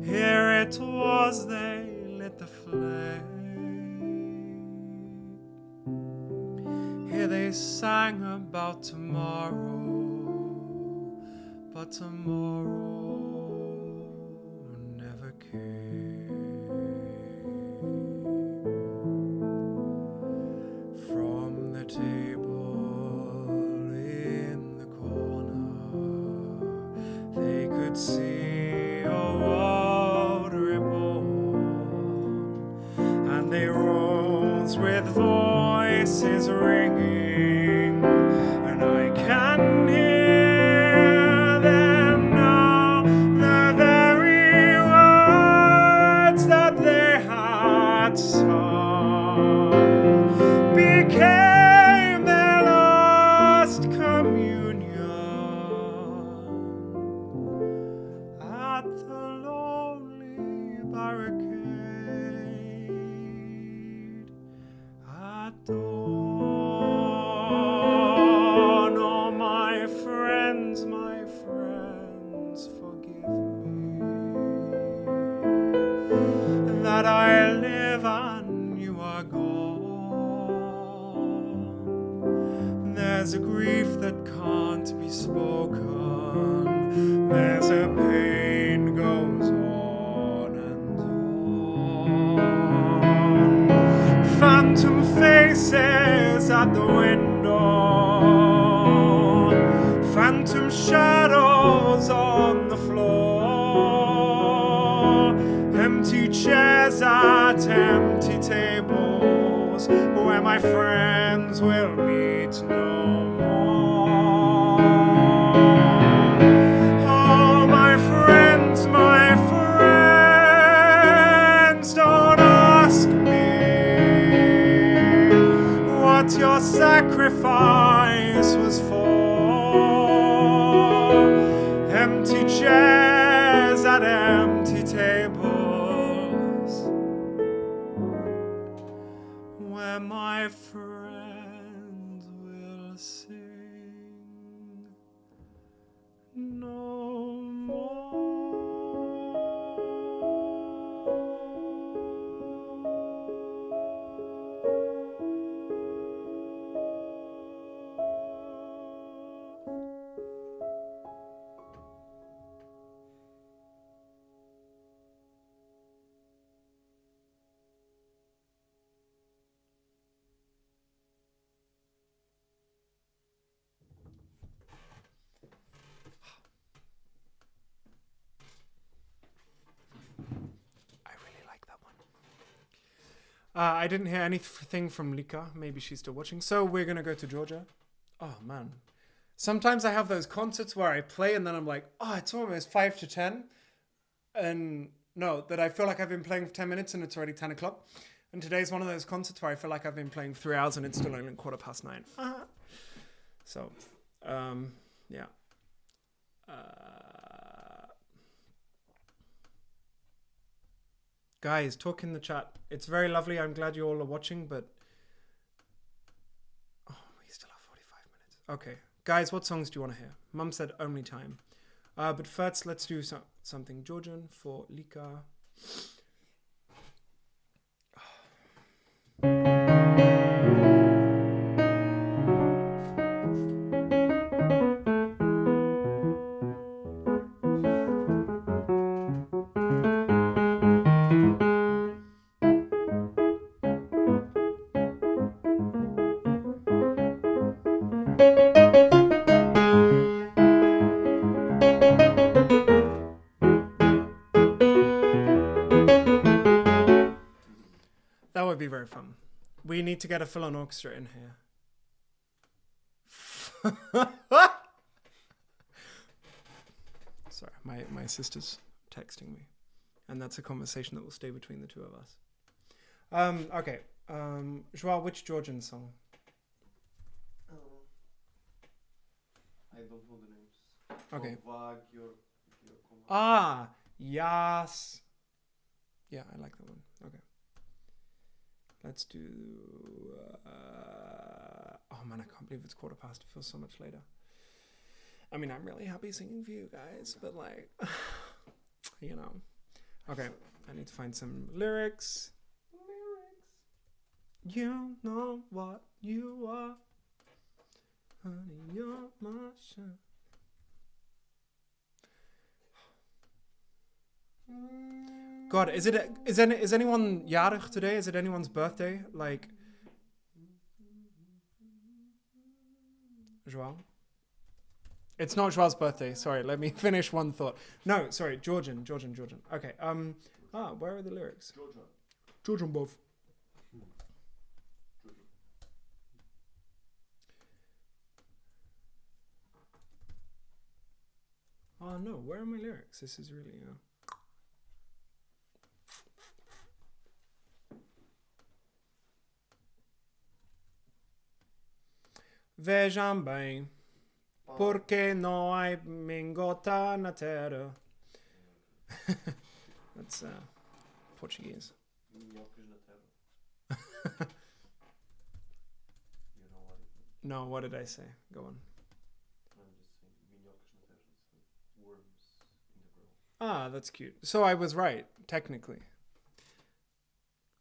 Here it was they lit the flame. Here they sang about tomorrow, but tomorrow never came. From the table in the corner, they could see a world reborn, and they rose with voices ringing, and I can hear them now, the very words that they had sung became their last communion at the lonely barricade at dawn. Oh, my friends, forgive me that I live and you are gone. There's a grief that can't be spoken. There's a pain goes on and on. Phantom faces at the window. Phantom shadows on the floor. Empty chairs at empty tables where my friends will meet no more. Oh, my friends, don't ask me what your sacrifice was for. Empty chairs at empty tables where my friends will sing no more. I really like that one. I didn't hear anything from Lika. Maybe she's still watching. So we're going to go to Georgia. Oh, man. Sometimes I have those concerts where I play and then I'm like, oh, it's almost 5 to 10. And no, that I feel like I've been playing for 10 minutes and it's already 10 o'clock. And today's one of those concerts where I feel like I've been playing 3 hours and it's still only 9:15. So, yeah. Guys, talk in the chat. It's very lovely. I'm glad you all are watching, but... Oh, we still have 45 minutes. Okay. Guys, what songs do you want to hear? Mum said only time. But first, let's do something Georgian for Lika. That would be very fun. We need to get a full-on orchestra in here. Sorry, my sister's texting me. And that's a conversation that will stay between the two of us. Okay, Joao, which Georgian song? I don't know the names. Okay. Vag, Ah, yes. Yeah, I like that one. Okay. Let's do. Oh man, I can't believe it's 1:15. It feels so much later. I mean, I'm really happy singing for you guys, but like, you know. Okay, I need to find some lyrics. You know what you are, honey. You're my shine. God, is anyone jarig today? Is it anyone's birthday? Like, Joao? It's not Joao's birthday. Sorry, let me finish one thought. No, sorry, Georgian. Okay. Where are the lyrics? Georgian both. Oh no, where are my lyrics? This is really. Vejam bem, porque não há mingota na terra. That's Portuguese. Minhocas na terra. You know what it means? No, what did I say? Go on. I'm just saying minhocas na terra. So worms in the ground. Ah, that's cute. So I was right, technically.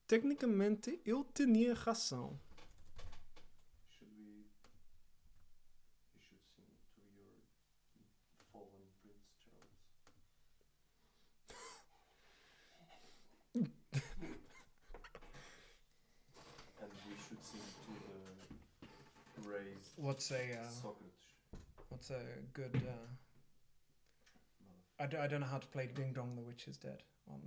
Tecnicamente, eu tinha razão. You should sing to your fallen Prince Charles. And you should sing to the raised What's a good? I don't know how to play Ding Dong, the Witch is Dead on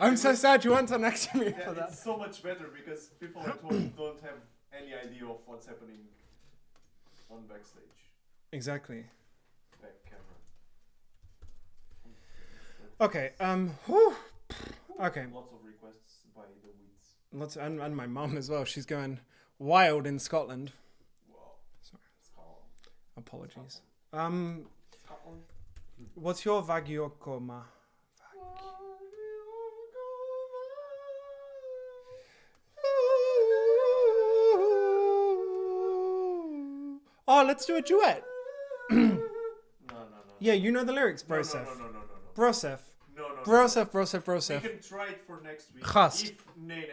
I'm so sad you weren't next to me for that. It's so much better because people at home don't have any idea of what's happening on backstage. Exactly. Back camera. Okay. Whew. Okay. Lots of requests by the Weeds. Lots and my mum as well. She's going wild in Scotland. Wow. Sorry. Scotland. Apologies. Scotland. What's your Vagiokoma? Oh, let's do a duet. No. Yeah, you know the lyrics, No, Brosef. no. Brosef. No. Brosef. We can try it for next week. Gast. If, nee.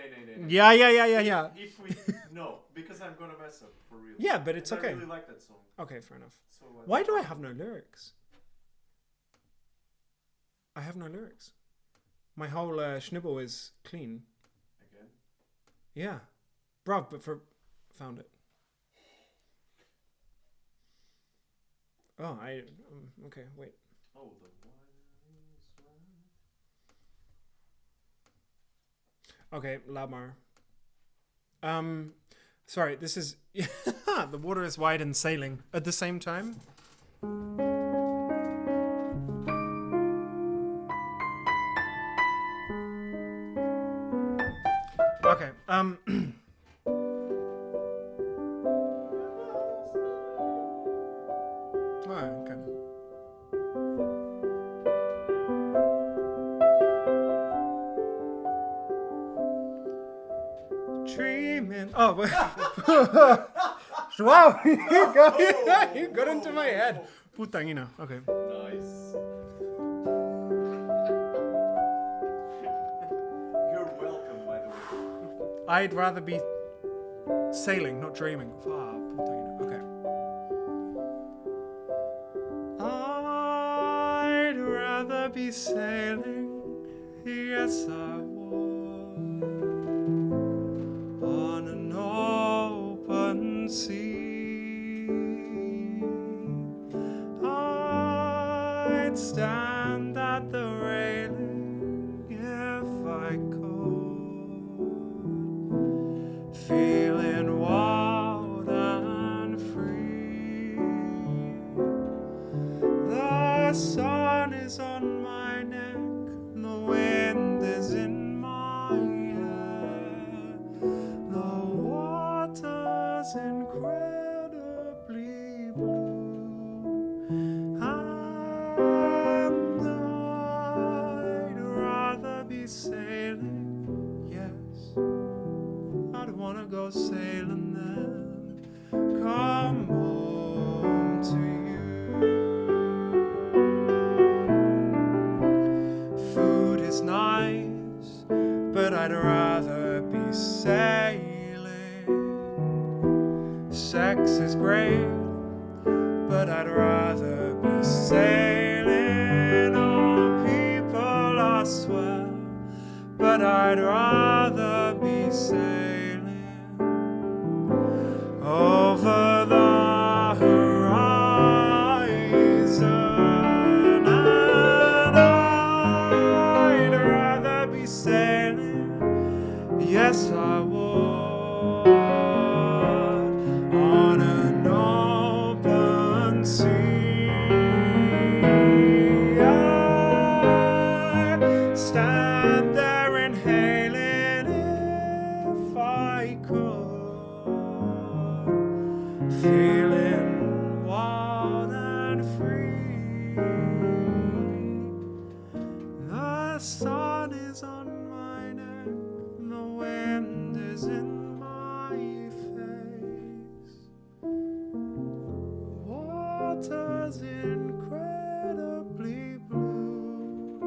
Yeah. If we no, because I'm gonna mess up for real. Yeah, but it's And okay. I really like that song. Okay, fair enough. So Why do I have no lyrics? I have no lyrics. My whole schnibble is clean. Again? Yeah. Bruv, but found it. Oh, okay, wait. Oh, the water is Okay, Lamar. Sorry, this is the water is wide and sailing at the same time. Okay, Alright, okay. Dreaming. Oh, wait. Wow, you got into my head. Putangina. Okay. nice. You're welcome, by the way. I'd rather be sailing, not dreaming. Ah, putangina. Okay. I'd rather be sailing. Yes, I would. On an open sea. I'd stand at the railing if I could, feeling wild and free. The sun is on my neck, the wind is in my hair, the water's incredibly blue, and I'd rather be sailing. Yes, I'd wanna go sailing then, come home to you. Food is nice, but I'd rather be sailing. Sex is great, but I'd rather be sailing. Oh, people are swell, but I'd rather be sailing over the horizon, and I'd rather be sailing. Yes, I would, on an open sea. I'd stand there inhaling if I could, feeling wild and free. The sun is on my neck, the wind is in my face, water's incredibly blue,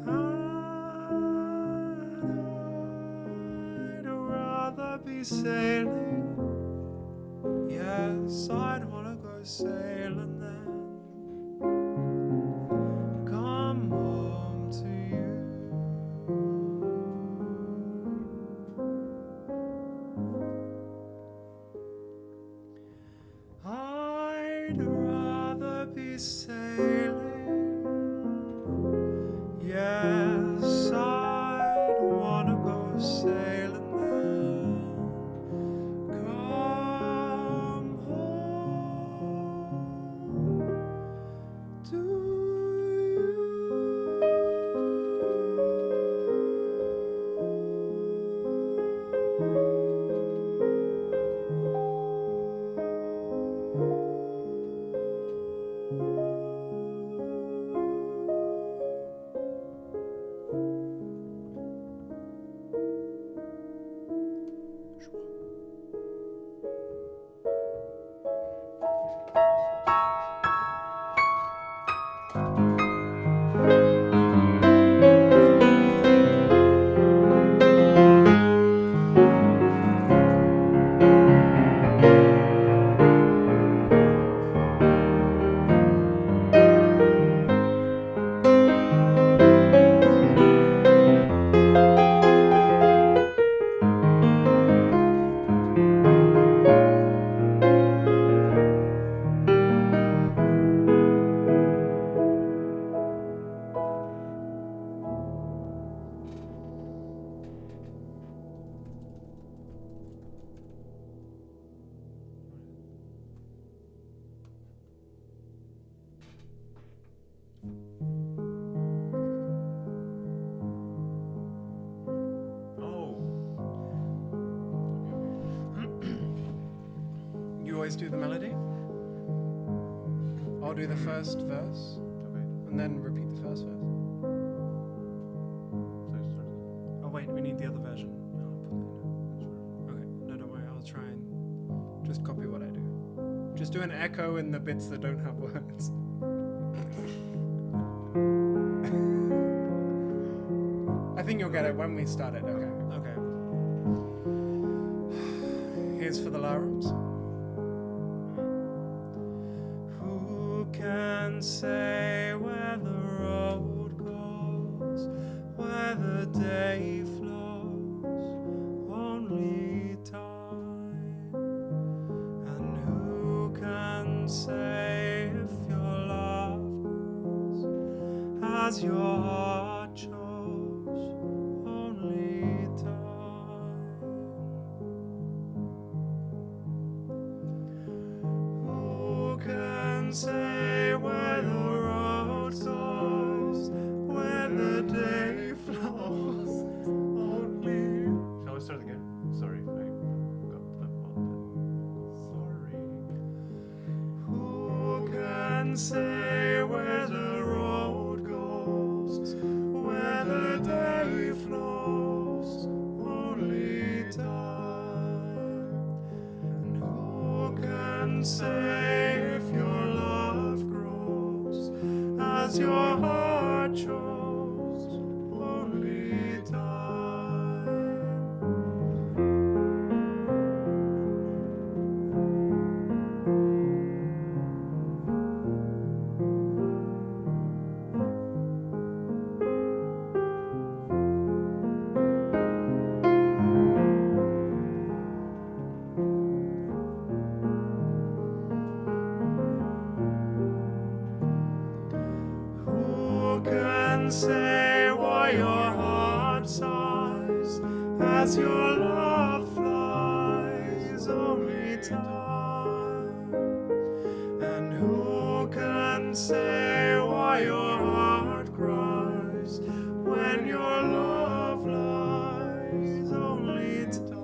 and I'd rather be sailing. Yes, I'd wanna go sailing then, come home to you. I'd rather be sailing. Yes, I'd wanna go sailing then, come home to you. always do the melody. I'll do the first verse, Okay. and then repeat the first verse. So you start. Oh wait, we need the other version. No, I'll put it in. Okay, no, don't worry. I'll try and just copy what I do. Just do an echo in the bits that don't have words. I think you'll get it when we start it. Okay. Okay. Here's for the Larums. Who can say where the road goes, where the day flows? Only time. And who can say if your love grows as your heart chose? Only time. Who can say where the road goes, where the day flows? Only. Shall we start again? Sorry, I got the button. Sorry. Who can say where the road goes, where the day flows? Only time. And who can say if your love grows as your heart chose? Only time. Who can say why your heart sighs as your love flies? Only time. And who can say why your heart cries when your love lies? Only time.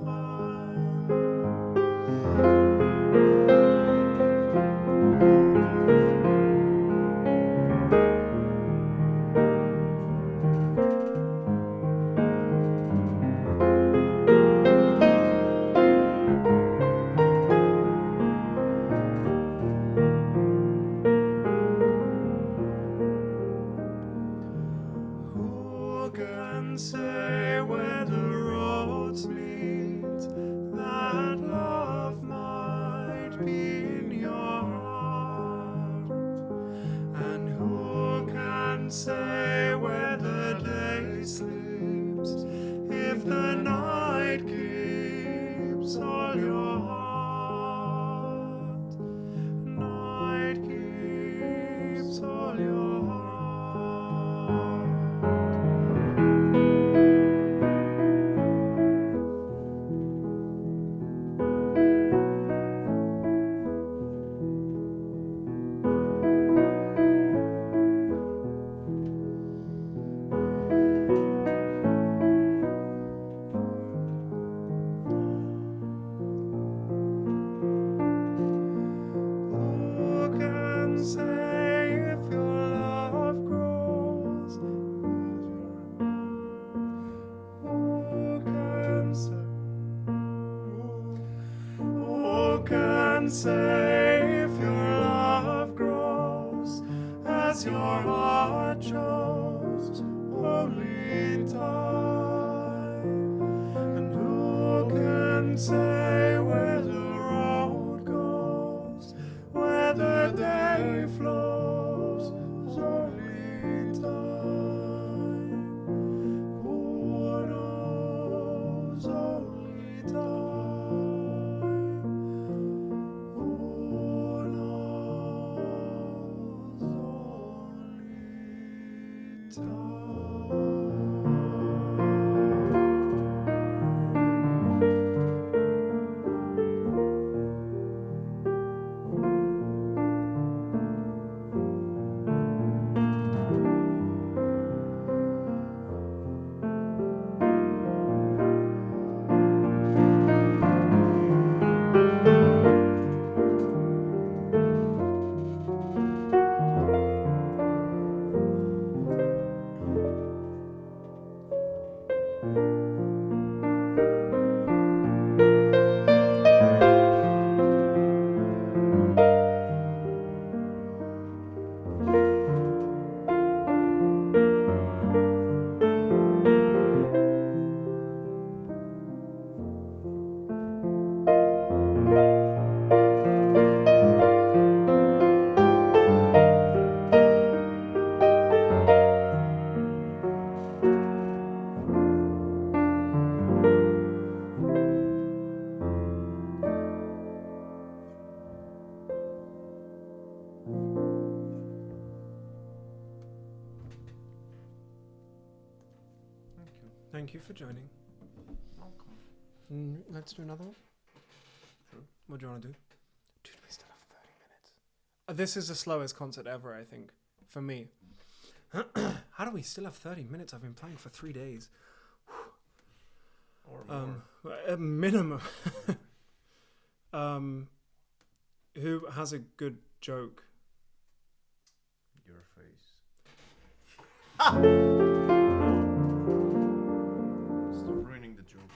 Who can say where the roads meet that love might be in your heart? And who can say where the day sleeps if the night keeps all your heart? Night keeps all your heart. Who can say if your love grows? Who can say? Who can say if your love grows as your heart chose? Only time. And who can say where the road goes, where the day flows? Only time. Who knows? Only time. Who knows? Only time. Thank you for joining. Let's do another one. Sure. What do you want to do? Dude, we still have 30 minutes. This is the slowest concert ever, I think, for me. How do we still have 30 minutes? I've been playing for 3 days. Or more. A minimum. Who has a good joke? Your face. Stop ruining the joke.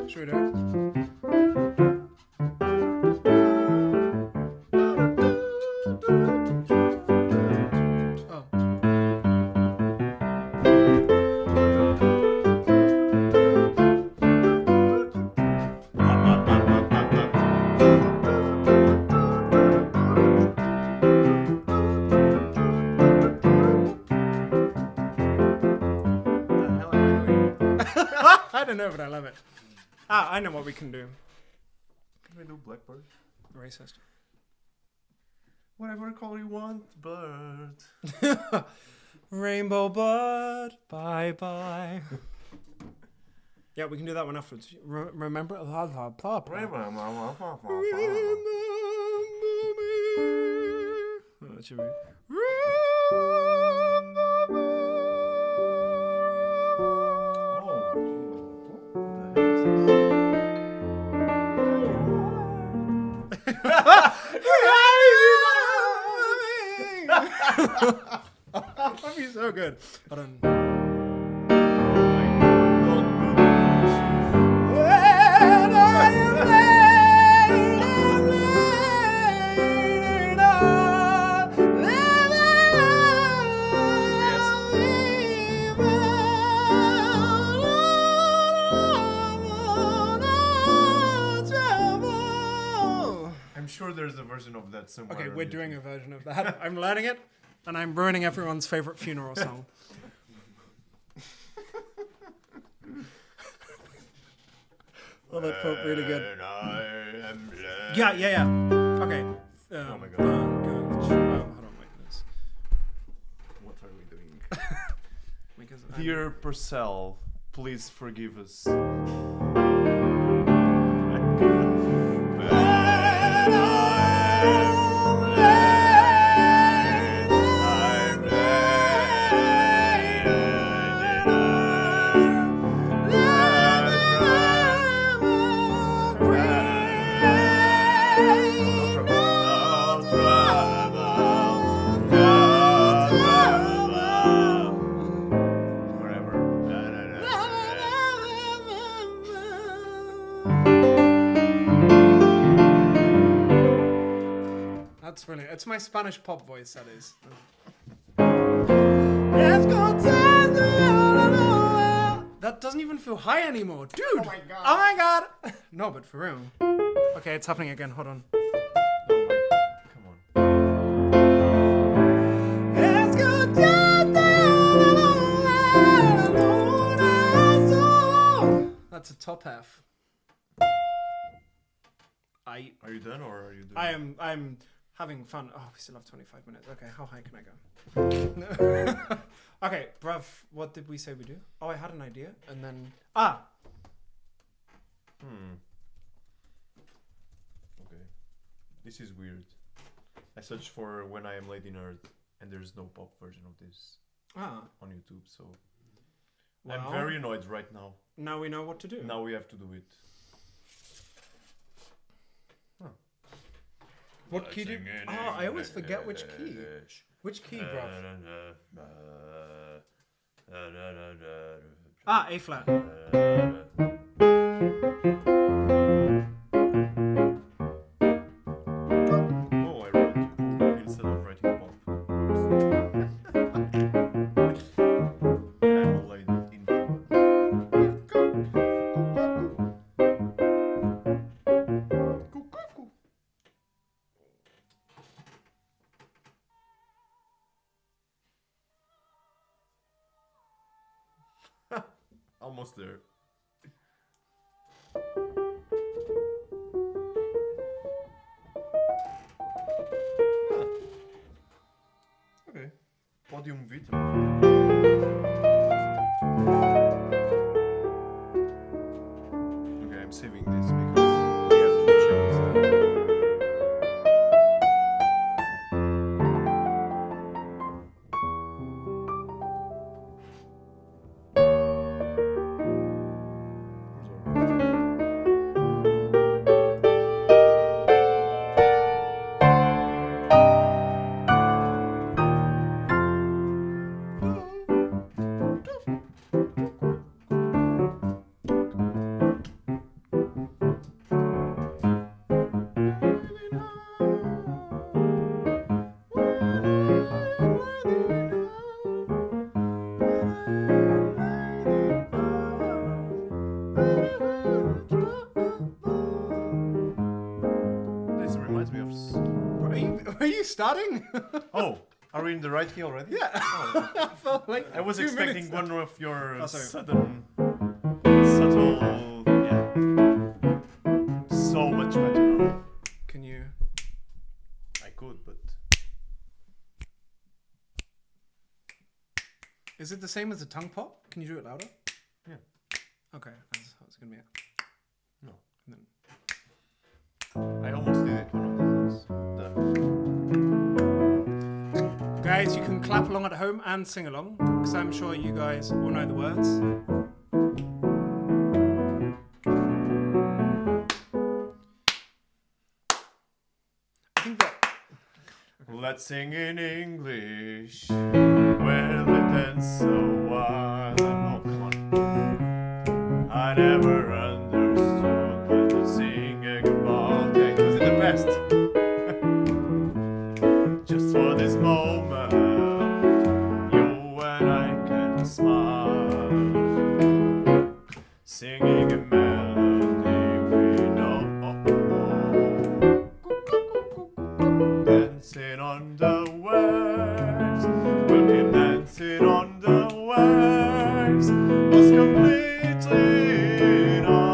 Should we do it? Oh. I don't know, but I love it. I know what we can do. Can we do Blackbird? Racist. Whatever call you want, bird. Rainbow Bird, bye bye. Yeah, we can do that one afterwards. Remember? Remember Oh, that should be. That'd be so good. Hold on. I'm sure there's a version of that somewhere. Okay, on we're YouTube. doing a version of that. I'm learning it, and I'm ruining everyone's favorite funeral song. Oh, that felt really good. And I am blessed. Yeah. Okay. Oh my God. Hold on, wait. This. What are we doing? Because Dear Purcell, please forgive us. That's brilliant. It's my Spanish pop voice, that is. That doesn't even feel high anymore. Dude! Oh my god. Oh my god! No, but for real. Okay, it's happening again. Hold on. Come on. That's a top half. Are you done or are you doing? I'm having fun. Oh, we still have 25 minutes. Okay, how high can I go? Okay, bruv, what did we say we do? Oh, I had an idea, and then... Okay. This is weird. I searched for When I Am Lady Nerd, and there's no pop version of this Ah, on YouTube, so well, I'm very annoyed right now. now we know what to do. Now we have to do it. What key do? Ah, I always forget which key. Which key, bro? Ah, A flat. Oh, I wrote poop instead of writing pop. And I'm a lady in almost there. Huh. Okay. Podium Vitamin. Okay, I'm saving this because we have to check this thing. This reminds me of. Are you starting? Oh, are we in the right key already? Yeah. Oh, I felt like I was 2 expecting minutes. one of your Oh, sorry. subtle, yeah, so much better now. Can you? I could, but Is it the same as a tongue pop? Can you do it louder? yeah, Okay, that's how it's gonna be. no. And then- I almost did it one of these days. Guys, you can clap along at home and sing along, because I'm sure you guys all know the words. I think that. Let's sing in English. Well, it ends so wild. Oh, come on. I never understood when the singing about it was the best. Just for this moment, you and I can smile, singing a melody we know. Dancing on the waves, we'll be dancing on the waves, was completely enough.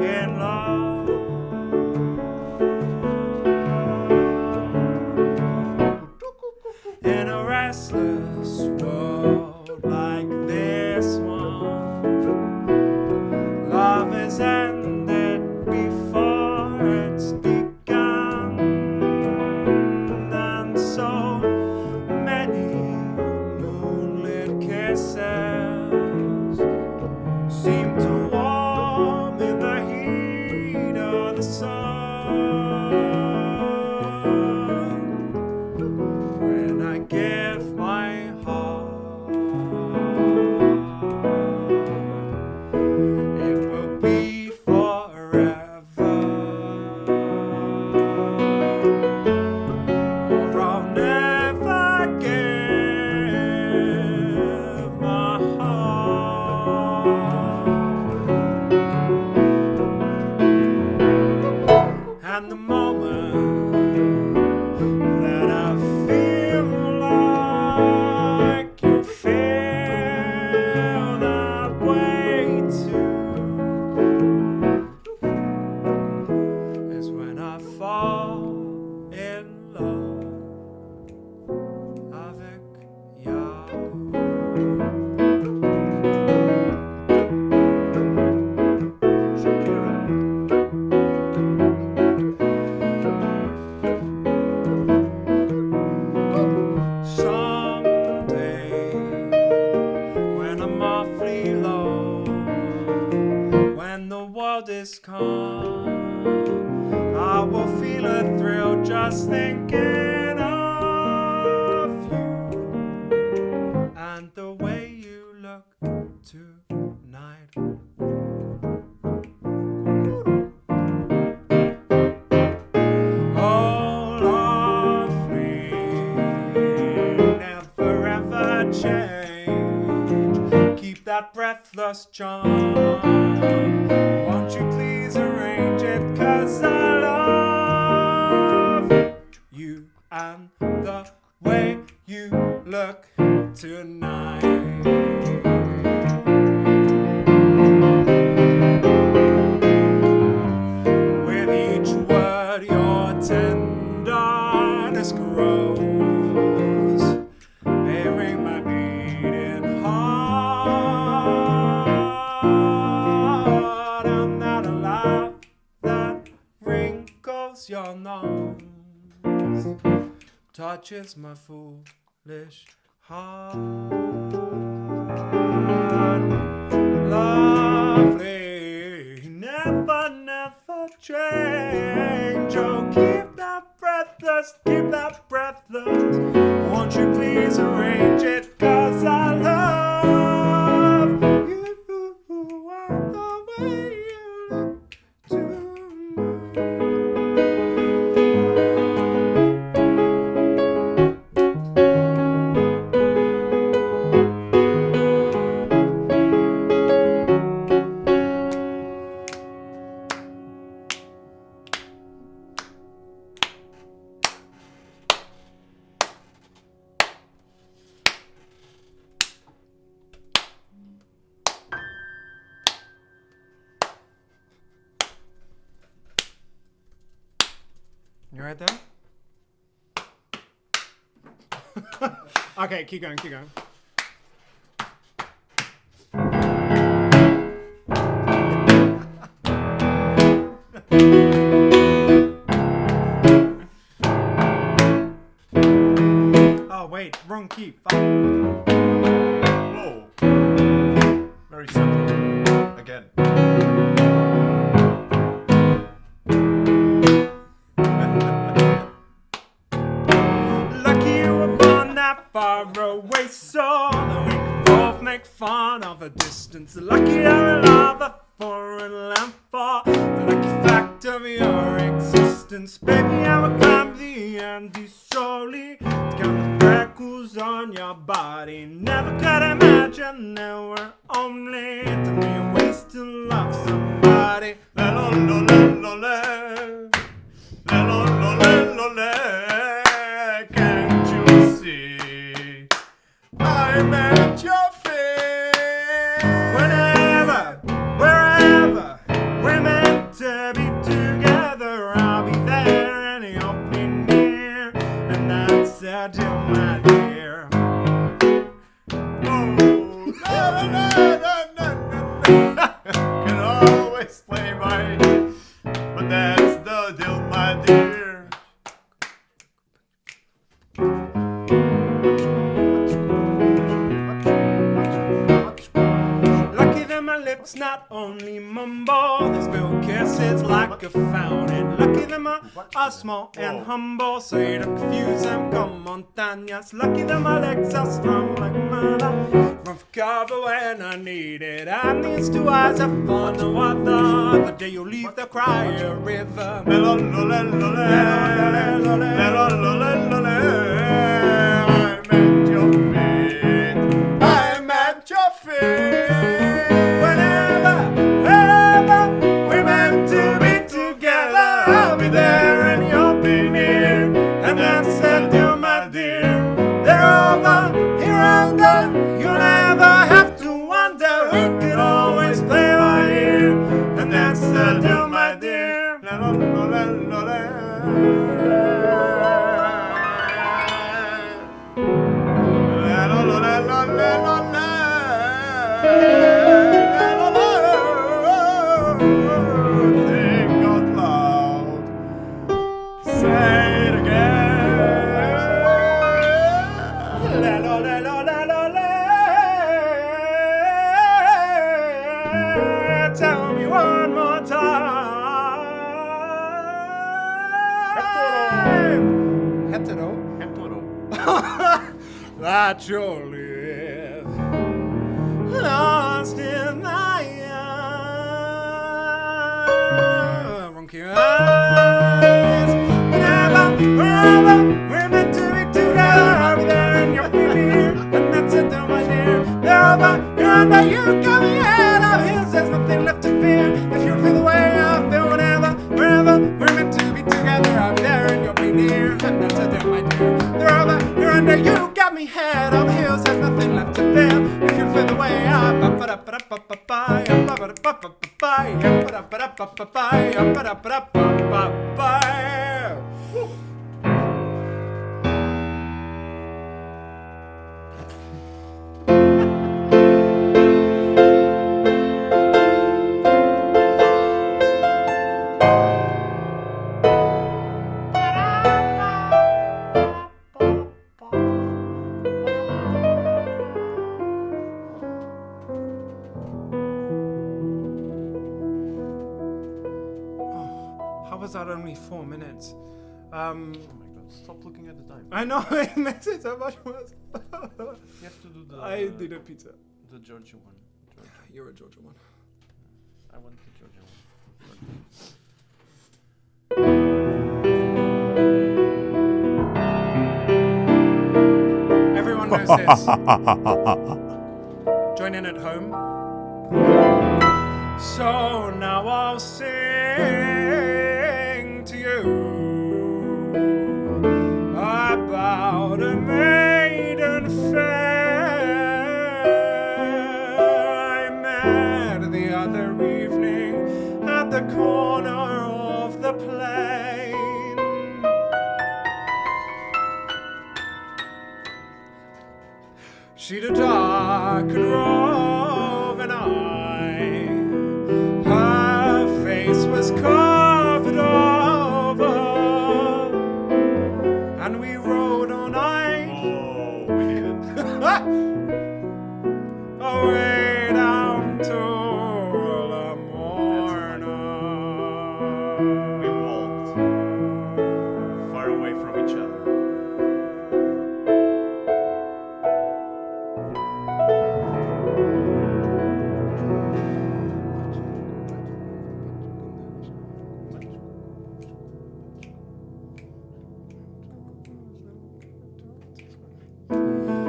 in love. In a restless world like this one, love is ended before it's begun, and so many moonlit kisses seem to warm in the heat of the sun. When I give my heart, it will be forever, or I'll never give my heart. And the moment that I feel like you feel that way too is when I fall in love avec you. Someday, when I'm awfully low, when the world is calm, I will feel a thrill just thinking of you and the way you look tonight. Oh, lovely, never ever change. Keep that breathless charm. Won't you please arrange it? 'Cause I love you and the way you look tonight. With each word your tenderness grows, bearing my beating heart, and that laugh that wrinkles your nose touches my foolish heart. Lovely, never, never change. Oh, keep that breathless, keep that breathless. Won't you please arrange it? 'Cause I love you and the way you look You right there? Okay, keep going, keep going. Oh, wait, wrong key. Fuck. Whoa. Very simple. Again. Lucky you were born that far away, so that we could both make fun of a distance. Lucky I love a foreign landfall, the lucky fact of your existence. Baby, I will climb the Andes slowly to count the freckles on your body. Never could imagine there were only 3 ways to love somebody. La la la la la la. La la la la la la. Can't you see? I'm at your feet. Whenever, wherever, we're meant But that's the deal, my dear. Lucky that my lips not only mumble, they spill kisses like a fountain. Lucky that my eyes small and humble, so you don't confuse them con montañas. Lucky that my legs are strong like murder, run for cover when I need it. And these two eyes have fun no other. The day you leave, they'll cry a river. I'm at your feet. Whenever, ever, we're meant to be together, I'll be there and you'll be near. And that's it, dear, my dear. They're over, here and there. You'll never have to wonder. We can always play by ear. And that's it, dear, my dear. Think out loud. Say it again. La la la la la la la. Tell me one more time. Hetero. That you'll live lost in the your eyes. Whenever, wherever, we're meant to be together. I'll be there and you'll be near. And that's it, my dear. They're over, you're under, you're coming out of here. There's nothing left to fear. If you feel the way I feel, whenever, wherever, we're meant to be together. I'll be there and you'll be near. And that's it, my dear. They're over, you're under, you got me head over heels. There's nothing left to fear. If you feel the way I How was that only 4 minutes? Oh my god, stop looking at the time. I know, it makes it so much worse. You have to do the... I did a pizza. The Georgia one. Georgia. You're a Georgia one. I want the Georgia one. Everyone knows this. Join in at home. So now I'll sing to you about a maiden fair I met the other evening at the corner of the plain. She'd a dark and roving eye, her face was covered over, and we rode all night Oh, we did it. away down to the morning. We walked far away from each other.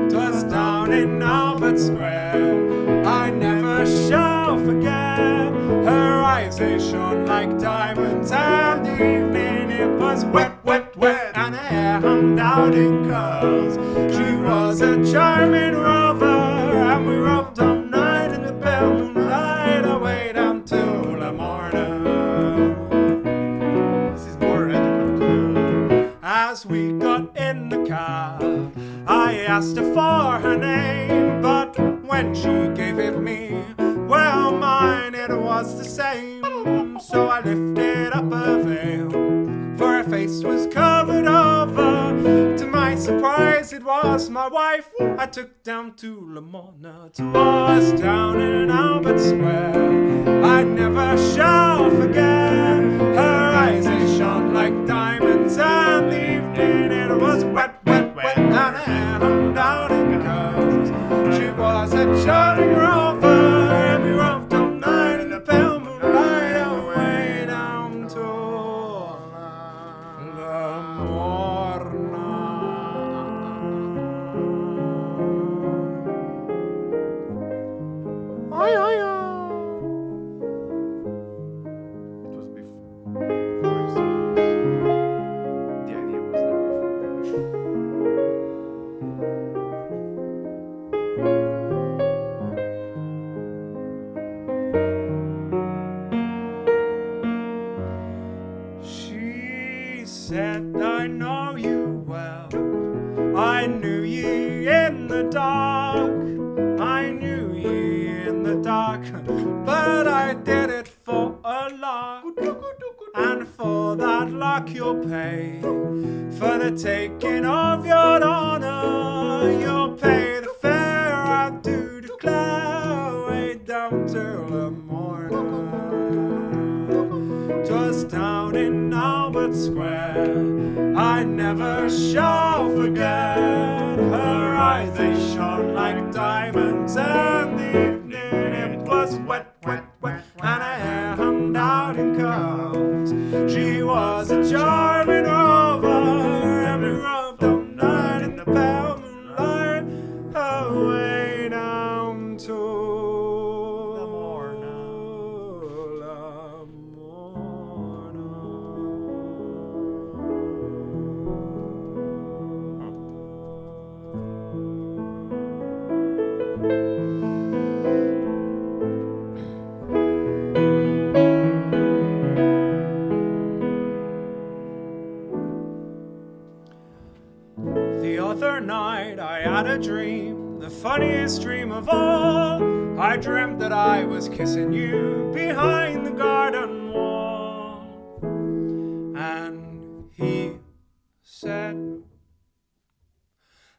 Twas down in Albert Square, I never shall forget. Her eyes, they shone like diamonds, and the evening it was wet, wet, wet, and her hair hung down in curls. She was a charming rover, and we roved all night in the pale moonlight, away down to the morning. This is more adequate to As we got in the car, I asked her for her name, but when she gave it me, well, mine it was the same. So I was my wife I took down to Lamona, to us down in Albert Square. I never shall forget her eyes, they shone like diamonds, and the evening it was wet, wet, wet, and her hair hung down in curls. She was a charming rover, and we roved all night in the pale moonlight away down to It was before you started. The idea was there before. She said, I know you well. I knew ye in the dark. I knew ye in the dark. But I did it for a lark. And for that lark you'll pay. For the taking of your honor, you'll pay the fare, I do declare. Way down till the morning. 'Twas down in Albert Square. I never shall forget her eyes, they shone like diamonds, and the evening it was wet, wet, wet, and her hair hung down in curls. She was a charming rover, and we roved all night in the pale moonlight away down to Lamorna. The other night I had a dream, the funniest dream of all. I dreamt that I was kissing you behind the garden wall. And he said,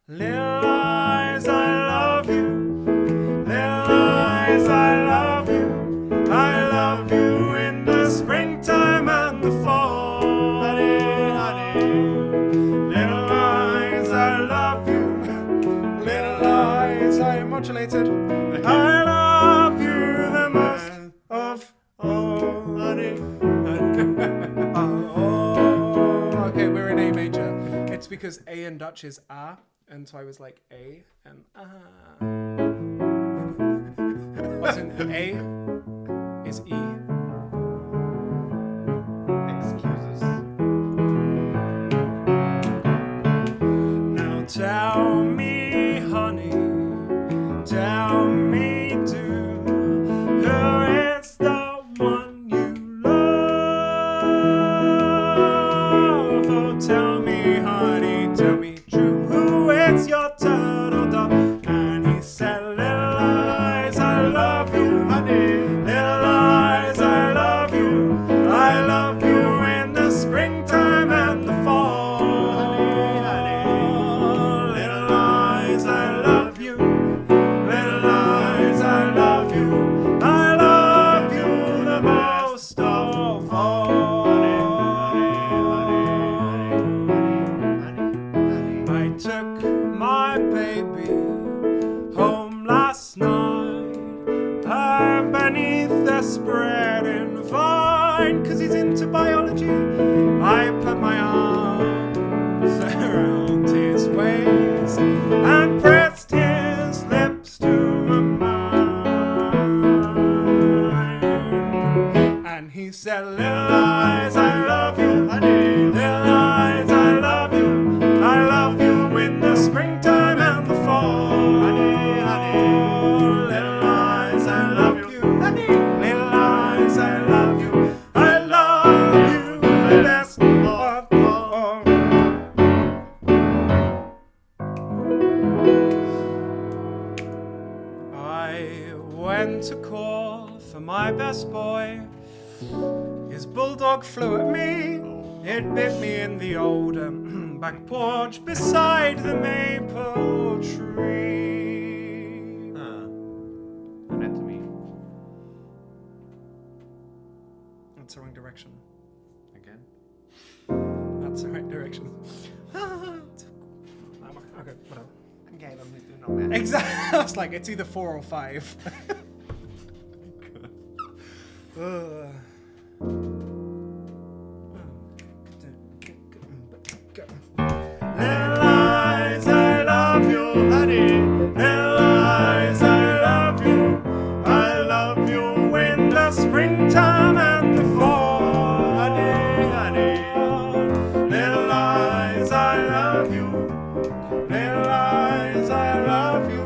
little eyes, I love you. Little eyes, I love you. I love you in the springtime and the fall. Honey, honey. Little eyes, I love you. Little eyes, I am modulated. I love you the most of all. Honey. Oh, okay, we're in A major. It's because A in Dutch is A, and so I was like A and Wasn't A is E. Excuses. Now tell me, honey, tell me, do, who is the one you love? Oh, tell me, honey, tell me true, who is your turtle dove? And he said, little eyes, I love you, honey. Little eyes, I love you. I love you in the springtime and the fall. Little eyes, I love you. Little eyes, I love you. I love you the most of all. I took my baby home last night, beneath the spreading vine, 'cause he's into biology. I put my arms around his waist and pressed his lips to mine. And he said, little eyes, I love you, honey. Little eyes, I love you. I love you in the springtime and the fall. Honey, honey. Little eyes, I love you, honey. Little eyes, I love you. I love you the best of all. I went to call for my best boy. His bulldog flew at me. It bit me in the old back porch beside the maple. apple tree. Anatomy. That's the wrong direction. Again. That's the right direction. Okay, whatever. Okay, I don't need to know math. Exactly. I was like, it's either 4 or 5. Ugh. Little eyes, I love you, honey. Little eyes, I love you. I love you in the springtime and the fall, honey, honey. Little eyes, I love you. Little eyes, I love you.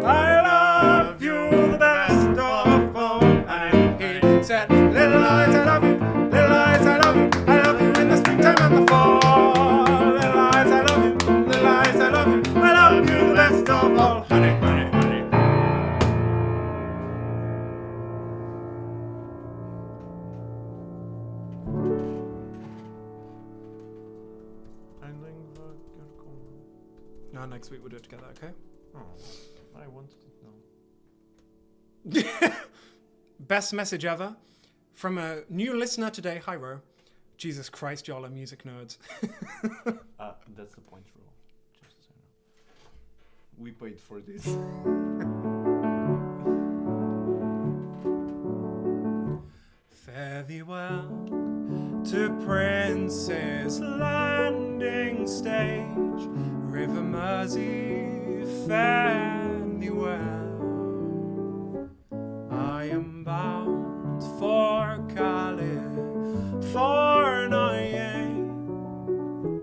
I love you the best of all. And he said, little eyes, I love you. Little eyes, I love you. I love you in the springtime and the fall. Little eyes, I love you. Little eyes, I love you. I love you the best of all. Honey, honey, honey. No, next week we'll do it together, okay? Oh, I wanted to know. Best message ever from a new listener today. Hi, Ro. Jesus Christ, y'all are music nerds. That's the point rule. Just so you know. We paid for this. Fare thee well to Prince's Landing Stage, River Mersey, fare thee well. I am bound for California,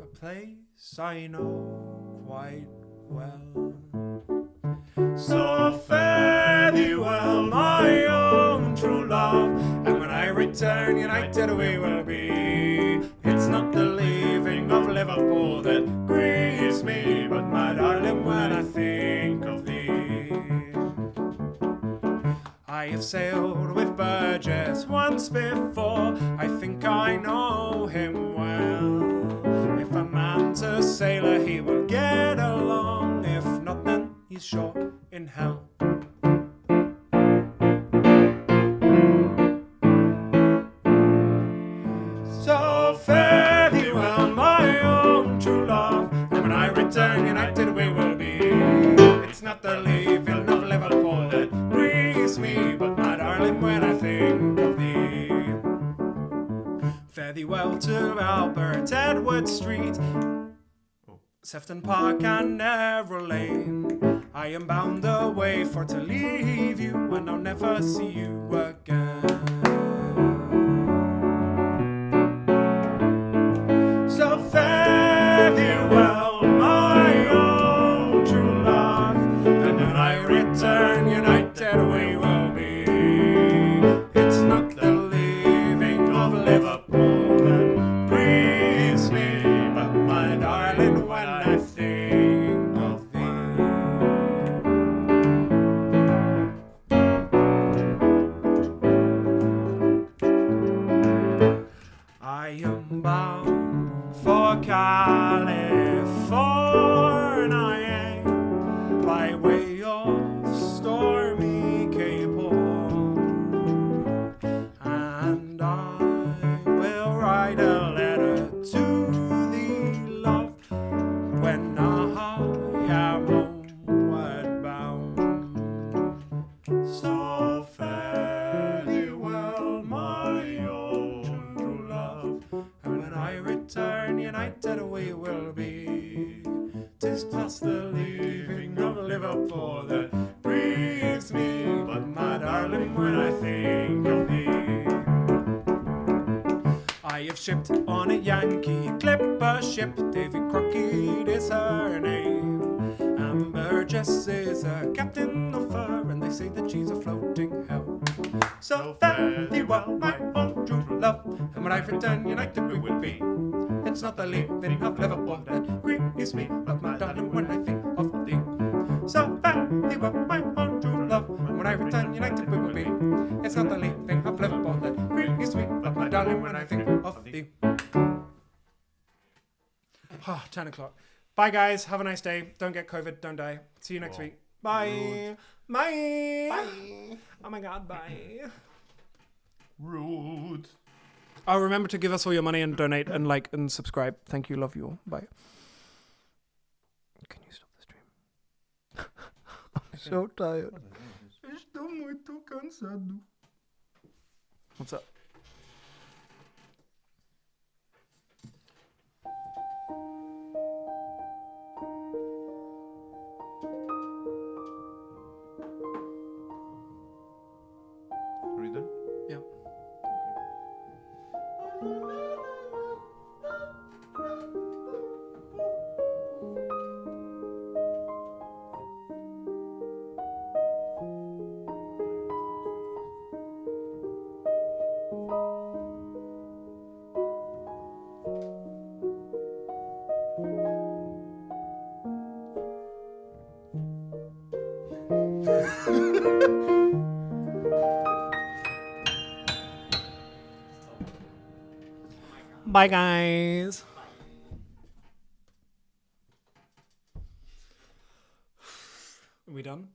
a place I know quite well. So fare thee well, my own true love, and when I return, united we will be. It's not the leaving of Liverpool that grieves me, but my darling, when I think of thee. I have sailed with Burgess once before, I think I know him well. If a man's a sailor, he will get along, if not, then he's sure in hell. So fare thee well, my own true love, and when I return, united we will be. It's not the leaving of Liverpool that grieves me, but my darling, when I think of thee. Fare thee well to Albert Edward Street, Sefton Park and Narrow Lane. I am bound away for to leave you, and I'll never see you again. So fare thee well, my own true love, and when I return, united we will be. It's not the leaving of Liverpool that grieves me, but my darling, when I think of thee. I am bound for California by way of stormy Cape Horn, and I will write a letter to thee, love, when I am homeward bound. So fare thee well, my own true love, and when I return, united we will be. 'Tis past the leaving of Liverpool that grieves me, but my darling, when I think of thee. I have shipped on a Yankee clipper ship, Davy Crockett is her name, and Burgess is a captain of her, and they say that she's a floating hell. So fare thee well, my own true love, and when I return, united we will be. It's not the leaving of Liverpool that grieves me, but my darling, when I think of thee. So fare thee well, my own true love, and when I return, united we will be. It's not the leaving of Liverpool that grieves me, but my darling, when I think of thee. 10 o'clock. Bye, guys. Have a nice day. Don't get COVID. Don't die. See you next Wow. week. Bye. Rude. Bye. Bye. Oh my God. Bye. Rude. Oh, remember to give us all your money and donate and like and subscribe. Thank you. Love you all. Bye. Can you stop the stream? I'm so tired. Estou muito cansado. What's up? Are you done? Yeah. Bye, guys. Are we done?